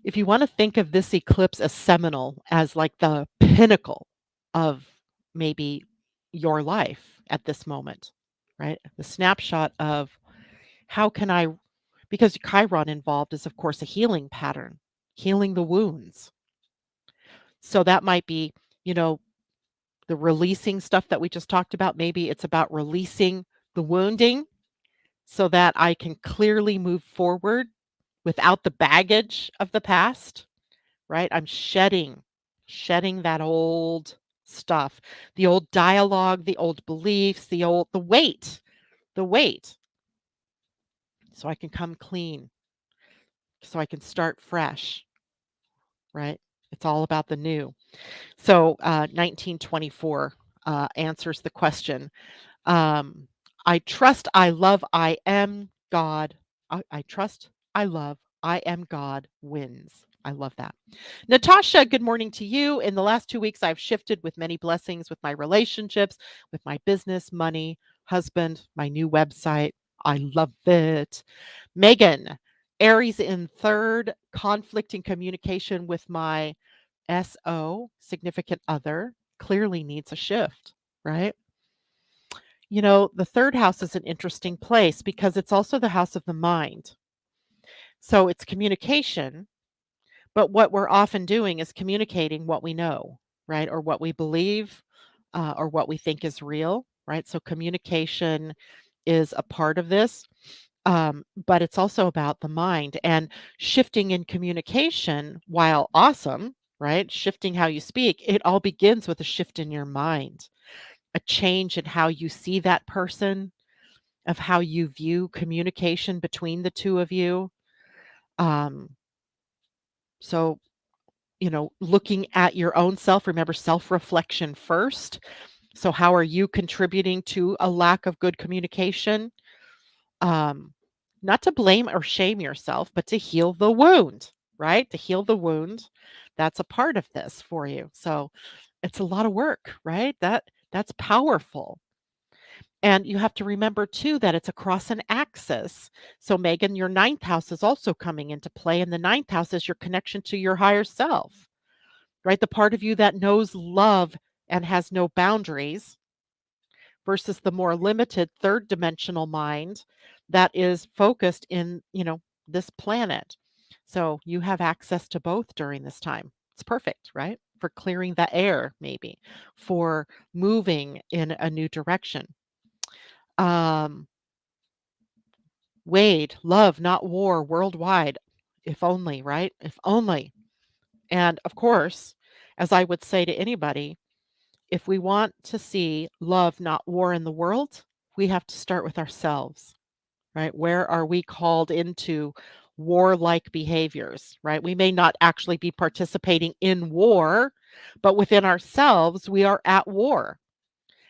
if you want to think of this eclipse as seminal, as like the pinnacle of maybe your life at this moment, right? The snapshot of how can I, because Chiron involved is, of course, a healing pattern, healing the wounds. So that might be, you know, the releasing stuff that we just talked about. Maybe it's about releasing the wounding so that I can clearly move forward without the baggage of the past, right? I'm shedding that old stuff, the old dialogue, the old beliefs, the weight, so I can come clean, so I can start fresh, right? It's all about the new. So, 1924 answers the question. Um, I trust, I love, I am God. I trust, I love, I am God wins. I love that. Natasha, good morning to you. In the last 2 weeks, I've shifted with many blessings with my relationships, with my business, money, husband, my new website. I love it. Megan, Aries in third, conflict in communication with my SO, significant other, clearly needs a shift, right? You know, the third house is an interesting place because it's also the house of the mind. So it's communication, but what we're often doing is communicating what we know, right? Or what we believe, or what we think is real, right? So communication is a part of this. But it's also about the mind and shifting in communication, while awesome, right? Shifting how you speak, it all begins with a shift in your mind, a change in how you see that person, of how you view communication between the two of you. Um, so, looking at your own self, remember self reflection first. So, how are you contributing to a lack of good communication? Um, Not to blame or shame yourself, but to heal the wound, right? To heal the wound. That's a part of this for you. So, it's a lot of work, right? That's powerful. And you have to remember too that it's across an axis. So, Megan, your ninth house is also coming into play. And the ninth house is your connection to your higher self, right? The part of you that knows love and has no boundaries versus the more limited third dimensional mind that is focused in, this planet. So, you have access to both during this time. It's perfect, right? For clearing the air, maybe, for moving in a new direction. Um, Wade, love, not war, worldwide. If only, right? If only. And of course, as I would say to anybody, if we want to see love, not war in the world, we have to start with ourselves, right? Where are we called into warlike behaviors, right? We may not actually be participating in war, but within ourselves, we are at war.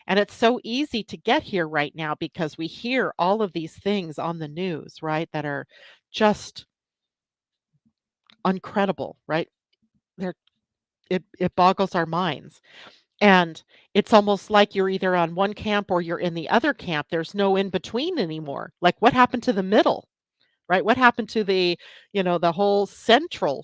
And it's so easy to get here right now because we hear all of these things on the news, right? That are just uncredible, right? They're it boggles our minds. And it's almost like you're either on one camp or you're in the other camp. There's no in between anymore. Like what happened to the middle, right? What happened to the whole centrist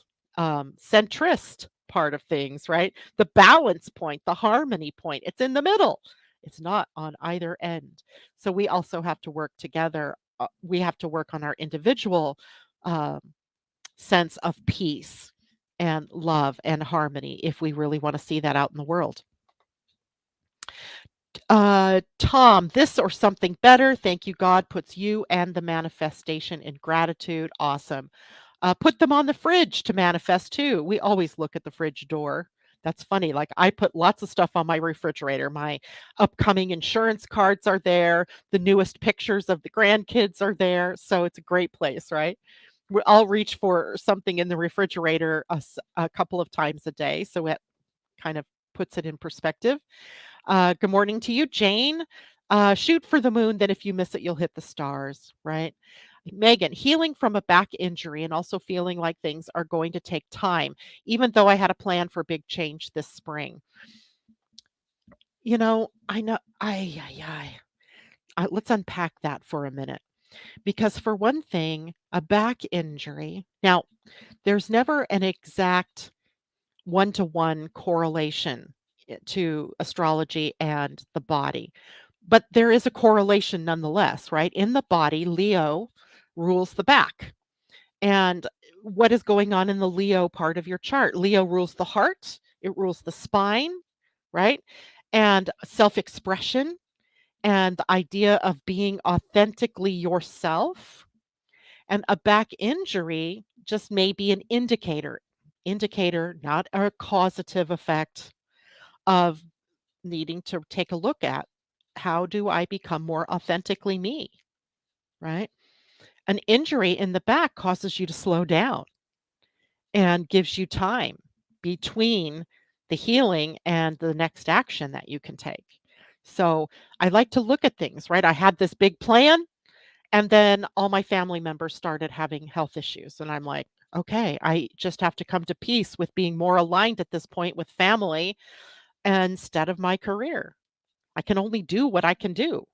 part of things, right? The balance point, the harmony point, it's in the middle. It's not on either end. So we also have to work together. We have to work on our individual um, sense of peace and love and harmony if we really want to see that out in the world. Tom, this or something better. Thank you, God puts you and the manifestation in gratitude. Awesome. Put them on the fridge to manifest too. We always look at the fridge door. That's funny. Like I put lots of stuff on my refrigerator. My upcoming insurance cards are there. The newest pictures of the grandkids are there. So it's a great place, right? I'll reach for something in the refrigerator a couple of times a day. So it kind of puts it in perspective. Good morning to you, Jane. Shoot for the moon, then if you miss it, you'll hit the stars, right? Megan, healing from a back injury and also feeling like things are going to take time, even though I had a plan for big change this spring. I know, let's unpack that for a minute. Because for one thing, a back injury, now, there's never an exact one-to-one correlation to astrology and the body. But there is a correlation nonetheless, right? In the body, Leo rules the back. And what is going on in the Leo part of your chart? Leo rules the heart, it rules the spine, right? And self expression and the idea of being authentically yourself. And a back injury just may be an indicator, not a causative effect of needing to take a look at how do I become more authentically me, right? An injury in the back causes you to slow down and gives you time between the healing and the next action that you can take. So I like to look at things, right? I had this big plan, and then all my family members started having health issues. And I'm like, okay, I just have to come to peace with being more aligned at this point with family instead of my career. I can only do what I can do.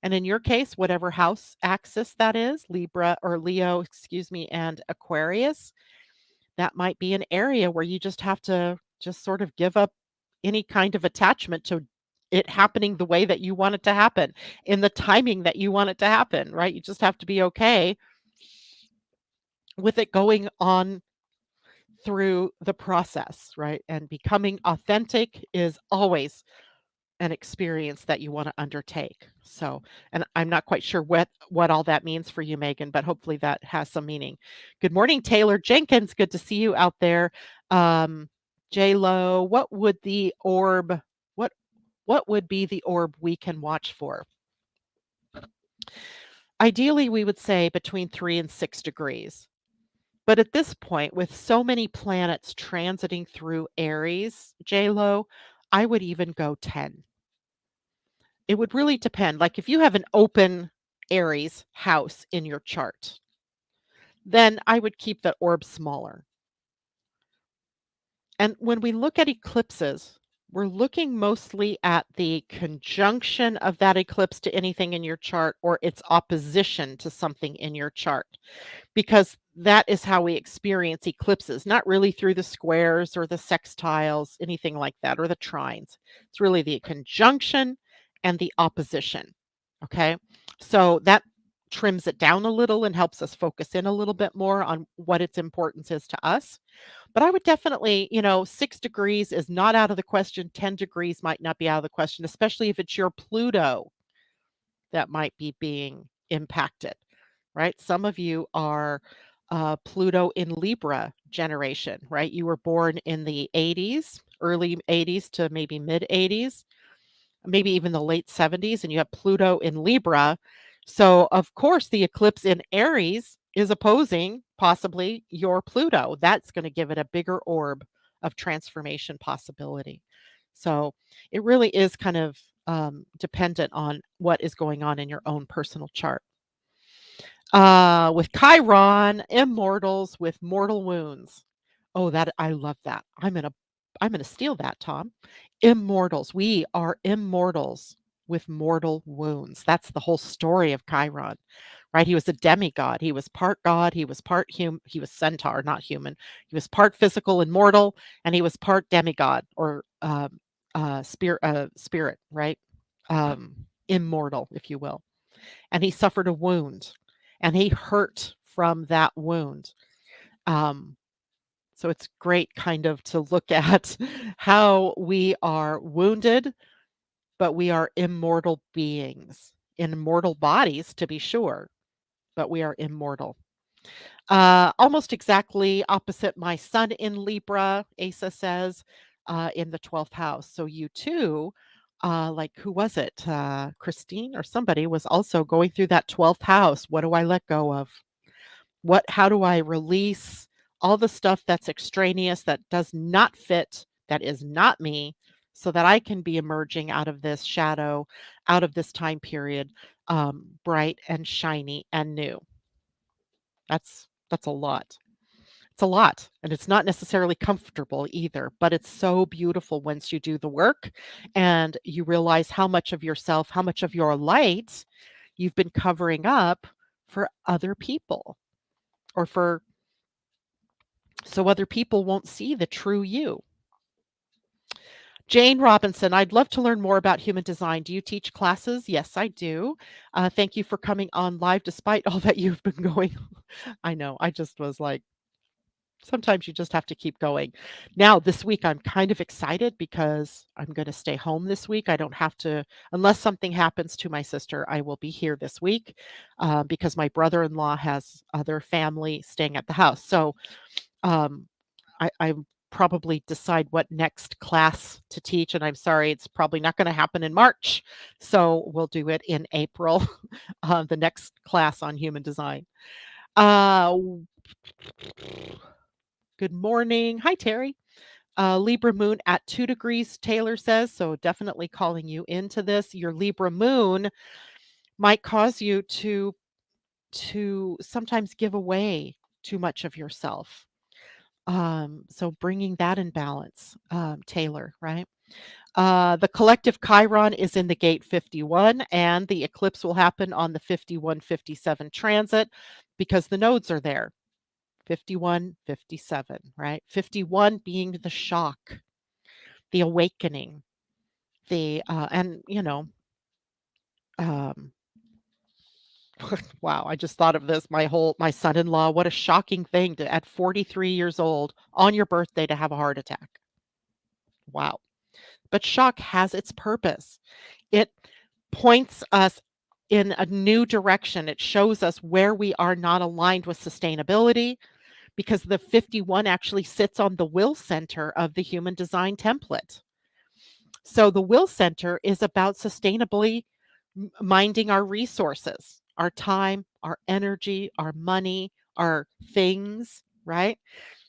And in your case, whatever house axis that is, Libra or Leo, excuse me, and Aquarius, that might be an area where you just have to just sort of give up any kind of attachment to it happening the way that you want it to happen, in the timing that you want it to happen, right? You just have to be okay with it going on through the process, right? And becoming authentic is always an experience that you want to undertake. So, and I'm not quite sure what all that means for you, Megan, but hopefully that has some meaning. Good morning, Taylor Jenkins. Good to see you out there. J Lo, what what would be the orb we can watch for? Ideally, we would say between 3 and 6 degrees. But at this point, with so many planets transiting through Aries, J Lo, I would even go 10. It would really depend. Like if you have an open Aries house in your chart, then I would keep the orb smaller. And when we look at eclipses, we're looking mostly at the conjunction of that eclipse to anything in your chart or its opposition to something in your chart, because that is how we experience eclipses, not really through the squares or the sextiles, anything like that, or the trines. It's really the conjunction and the opposition. Okay. So that trims it down a little and helps us focus in a little bit more on what its importance is to us. But I would definitely, 6 degrees is not out of the question. 10 degrees might not be out of the question, especially if it's your Pluto that might be being impacted, right? Some of you are Pluto in Libra generation, right? You were born in the 80s, early 80s to maybe mid 80s, maybe even the late 70s, and you have Pluto in Libra. So, of course, the eclipse in Aries is opposing possibly your Pluto. That's going to give it a bigger orb of transformation possibility. So, it really is kind of dependent on what is going on in your own personal chart. With Chiron, immortals with mortal wounds. Oh, that I love that. I'm gonna steal that, Tom. Immortals. We are immortals with mortal wounds. That's the whole story of Chiron, right? He was a demigod. He was part god, he was part human, he was centaur, not human. He was part physical and mortal, and he was part demigod or spirit, right? Immortal, if you will. And he suffered a wound, and he hurt from that wound. Um, so it's great kind of to look at how we are wounded, but we are immortal beings in immortal bodies, to be sure, but we are immortal. Almost exactly opposite my sun in Libra, Asa says, in the 12th house. So you too, like who was it? Christine or somebody was also going through that 12th house. What do I let go of? How do I release all the stuff that's extraneous, that does not fit, that is not me, so that I can be emerging out of this shadow, out of this time period, bright and shiny and new. That's a lot. It's a lot, and it's not necessarily comfortable either, but it's so beautiful once you do the work and you realize how much of yourself, how much of your light you've been covering up for other people, or for so other people won't see the true you. Jane Robinson, I'd love to learn more about human design. Do you teach classes? Yes, I do. Thank you for coming on live despite all that you've been going. I know. I just was like, sometimes you just have to keep going. Now, this week, I'm kind of excited because I'm going to stay home this week. I don't have to, unless something happens to my sister, I will be here this week because my brother in law has other family staying at the house. So um, I probably decide what next class to teach. And I'm sorry, it's probably not going to happen in March. So we'll do it in April, the next class on human design. Uh, Good morning. Hi, Terry. Libra moon at 2 degrees, Taylor says. So definitely calling you into this. Your Libra moon might cause you to sometimes give away too much of yourself. So bringing that in balance, Taylor, right? The collective Chiron is in the gate 51, and the eclipse will happen on the 51-57 transit because the nodes are there. 51, 57, right? 51 being the shock, the awakening, and um, wow, I just thought of this. My son-in-law, what a shocking thing to, at 43 years old, on your birthday, to have a heart attack. Wow. But shock has its purpose. It points us in a new direction. It shows us where we are not aligned with sustainability, because the 51 actually sits on the will center of the human design template. So the will center is about sustainably minding our resources, our time, our energy, our money, our things, right?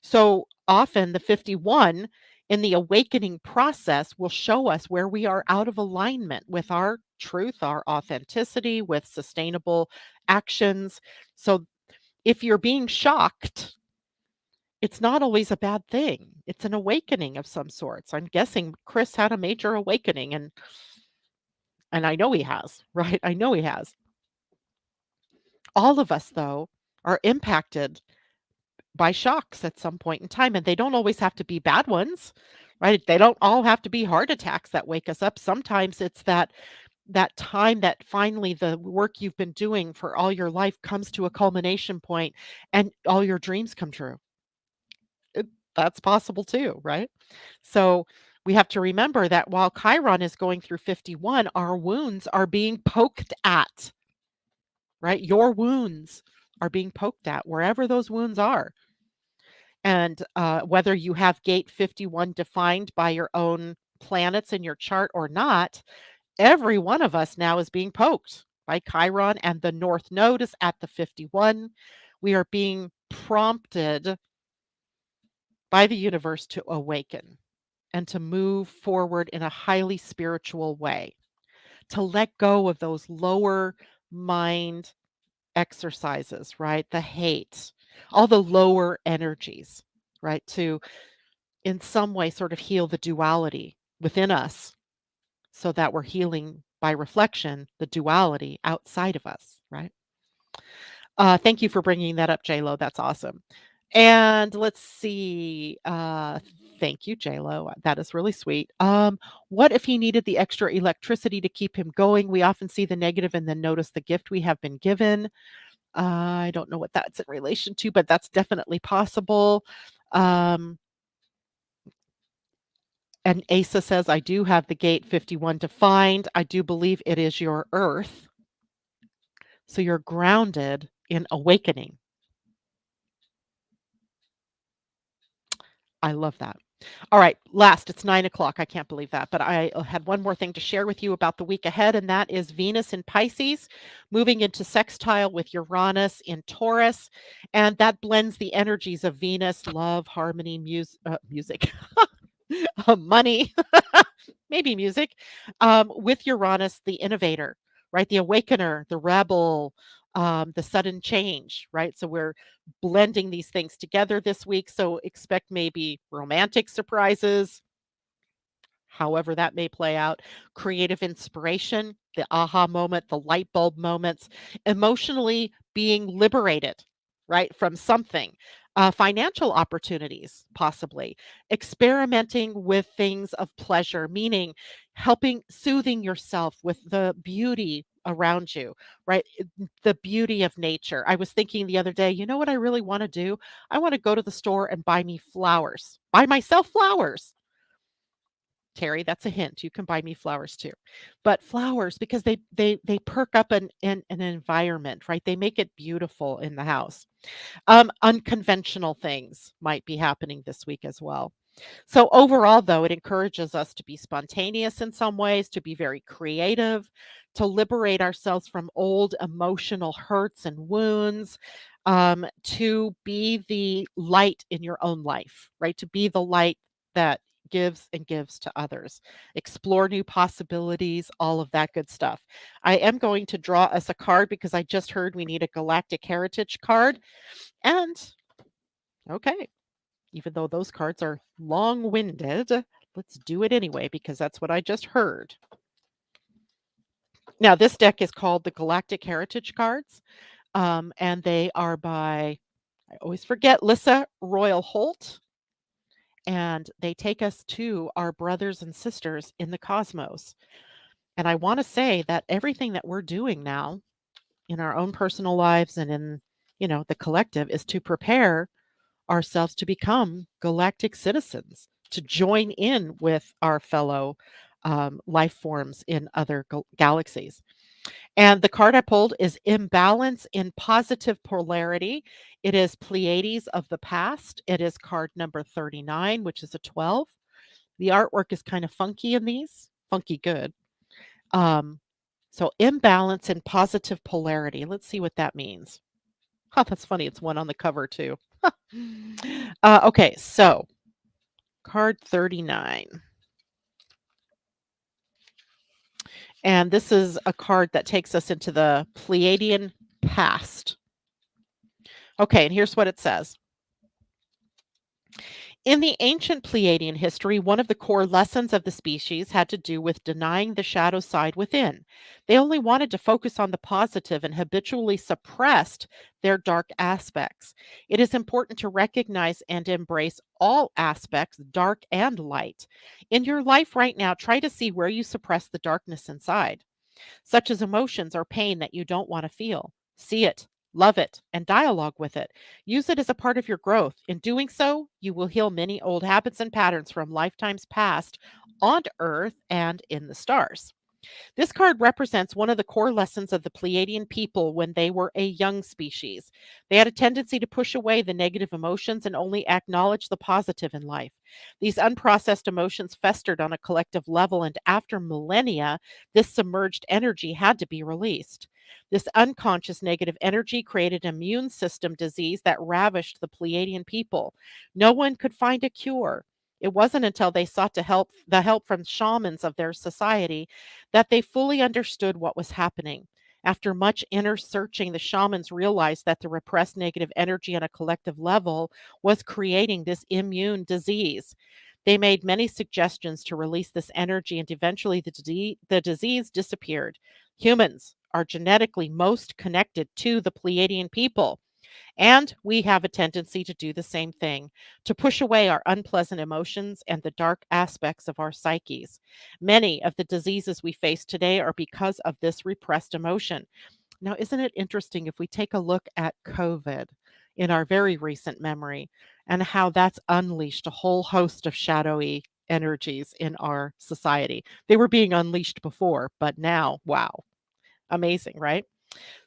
So often the 51 in the awakening process will show us where we are out of alignment with our truth, our authenticity, with sustainable actions. So if you're being shocked, it's not always a bad thing. It's an awakening of some sorts. I'm guessing Chris had a major awakening, and I know he has, right? I know he has. All of us, though, are impacted by shocks at some point in time, and they don't always have to be bad ones, right? They don't all have to be heart attacks that wake us up. Sometimes it's that time that finally the work you've been doing for all your life comes to a culmination point and all your dreams come true. It, that's possible too, right? So we have to remember that while Chiron is going through 51, our wounds are being poked at, right? Your wounds are being poked at wherever those wounds are. And whether you have gate 51 defined by your own planets in your chart or not, every one of us now is being poked by Chiron, and the North Node is at the 51. We are being prompted by the universe to awaken and to move forward in a highly spiritual way, to let go of those lower mind exercises, right? The hate, all the lower energies, right? To, in some way, sort of heal the duality within us so that we're healing by reflection the duality outside of us, right? Thank you for bringing that up, Lo. That's awesome. And let's see. Thank you, Lo. That is really sweet. What if he needed the extra electricity to keep him going? We often see the negative and then notice the gift we have been given. I don't know what that's in relation to, but that's definitely possible. Um, and Asa says, I do have the gate 51 defined. I do believe it is your earth. So you're grounded in awakening. I love that. All right, last, it's 9 o'clock. I can't believe that. But I had one more thing to share with you about the week ahead, and that is Venus in Pisces moving into sextile with Uranus in Taurus. And that blends the energies of Venus, love, harmony, music, money, maybe music, with Uranus, the innovator, right? The awakener, the rebel, the sudden change, right? So we're blending these things together this week. So expect maybe romantic surprises, however that may play out, creative inspiration, the aha moment, the light bulb moments, emotionally being liberated, right, from something, financial opportunities, possibly, experimenting with things of pleasure, meaning helping, soothing yourself with the beauty around you, right? The beauty of nature. I was thinking the other day, you know what I really want to do? I want to go to the store and buy me flowers, buy myself flowers. Terry, that's a hint. You can buy me flowers too. But flowers because they perk up an environment, right? They make it beautiful in the house. Unconventional things might be happening this week as well. So overall, though, it encourages us to be spontaneous in some ways, to be very creative, to liberate ourselves from old emotional hurts and wounds, to be the light in your own life, right? To be the light that gives and gives to others. Explore new possibilities, all of that good stuff. I am going to draw us a card because I just heard we need a galactic heritage card. And okay, even though those cards are long-winded, let's do it anyway because that's what I just heard. Now, this deck is called the Galactic Heritage Cards, and they are by, I always forget, Lissa Royal Holt, and they take us to our brothers and sisters in the cosmos. And I want to say that everything that we're doing now in our own personal lives and in, the collective is to prepare ourselves to become galactic citizens, to join in with our fellow life forms in other galaxies. And the card I pulled is Imbalance in Positive Polarity. It is Pleiades of the Past. It is card number 39, which is a 12. The artwork is kind of funky in these, funky good. Um, so, imbalance in positive polarity. Let's see what that means. Oh, that's funny. It's one on the cover, too. Okay, so card 39. And this is a card that takes us into the Pleiadian past. Okay, and here's what it says. In the ancient Pleiadian history, one of the core lessons of the species had to do with denying the shadow side within. They only wanted to focus on the positive and habitually suppressed their dark aspects. It is important to recognize and embrace all aspects, dark and light. In your life right now, try to see where you suppress the darkness inside, such as emotions or pain that you don't want to feel. See it, love it, and dialogue with it. Use it as a part of your growth. In doing so, you will heal many old habits and patterns from lifetimes past on Earth and in the stars. This card represents one of the core lessons of the Pleiadian people when they were a young species. They had a tendency to push away the negative emotions and only acknowledge the positive in life. These unprocessed emotions festered on a collective level, and after millennia, this submerged energy had to be released. This unconscious negative energy created an immune system disease that ravished the Pleiadian people. No one could find a cure. It wasn't until they sought the help from shamans of their society that they fully understood what was happening. After much inner searching, the shamans realized that the repressed negative energy on a collective level was creating this immune disease. They made many suggestions to release this energy, and eventually the disease disappeared. Humans are genetically most connected to the Pleiadian people. And we have a tendency to do the same thing, to push away our unpleasant emotions and the dark aspects of our psyches. Many of the diseases we face today are because of this repressed emotion. Now, isn't it interesting if we take a look at COVID in our very recent memory and how that's unleashed a whole host of shadowy energies in our society? They were being unleashed before, but now, wow, amazing, right?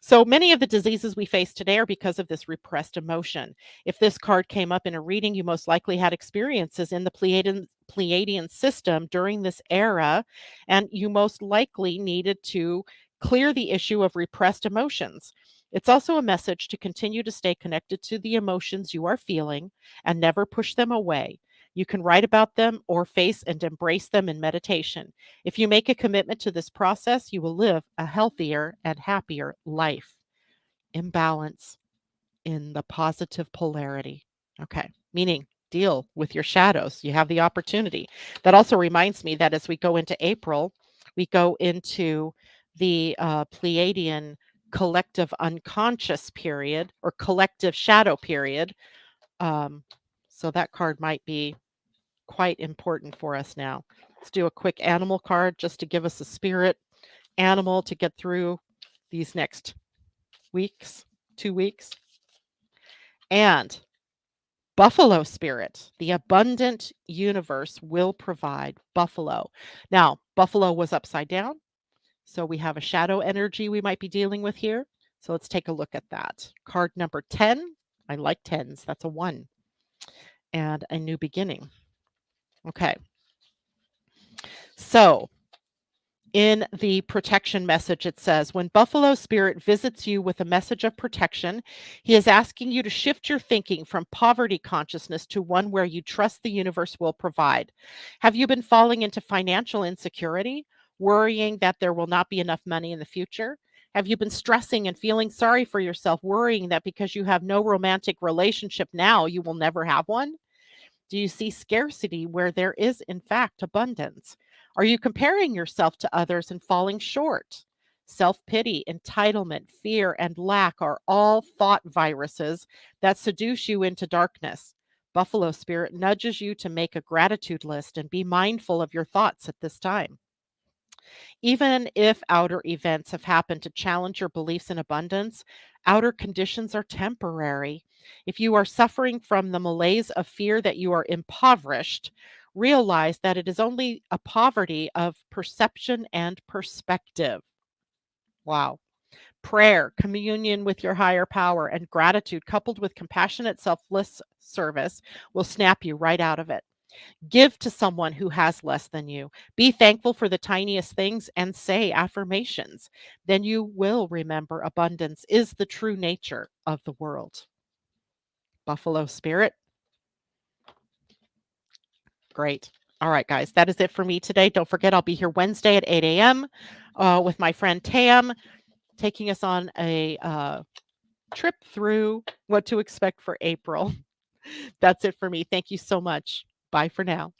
So many of the diseases we face today are because of this repressed emotion. If this card came up in a reading, you most likely had experiences in the Pleiadian system during this era, and you most likely needed to clear the issue of repressed emotions. It's also a message to continue to stay connected to the emotions you are feeling and never push them away. You can write about them or face and embrace them in meditation. If you make a commitment to this process, you will live a healthier and happier life. Imbalance in the positive polarity. Okay. Meaning deal with your shadows. You have the opportunity. That also reminds me that as we go into April, we go into the Pleiadian collective unconscious period or collective shadow period. Um, so that card might be quite important for us now. Let's do a quick animal card just to give us a spirit animal to get through these next weeks, 2 weeks. And buffalo spirit, the abundant universe will provide buffalo. Now, buffalo was upside down. So we have a shadow energy we might be dealing with here. So let's take a look at that. Card number 10. I like tens. That's a 1. And a new beginning. Okay. So in the protection message, it says, when Buffalo Spirit visits you with a message of protection, he is asking you to shift your thinking from poverty consciousness to one where you trust the universe will provide. Have you been falling into financial insecurity, worrying that there will not be enough money in the future? Have you been stressing and feeling sorry for yourself, worrying that because you have no romantic relationship now, you will never have one? Do you see scarcity where there is, in fact, abundance? Are you comparing yourself to others and falling short? Self pity, entitlement, fear, and lack are all thought viruses that seduce you into darkness. Buffalo Spirit nudges you to make a gratitude list and be mindful of your thoughts at this time. Even if outer events have happened to challenge your beliefs in abundance, outer conditions are temporary. If you are suffering from the malaise of fear that you are impoverished, realize that it is only a poverty of perception and perspective. Wow. Prayer, communion with your higher power, and gratitude coupled with compassionate, selfless service will snap you right out of it. Give to someone who has less than you. Be thankful for the tiniest things and say affirmations. Then you will remember abundance is the true nature of the world. Buffalo Spirit. Great. All right, guys, that is it for me today. Don't forget, I'll be here Wednesday at 8 a.m. With my friend Tam, taking us on a trip through what to expect for April. That's it for me. Thank you so much. Bye for now.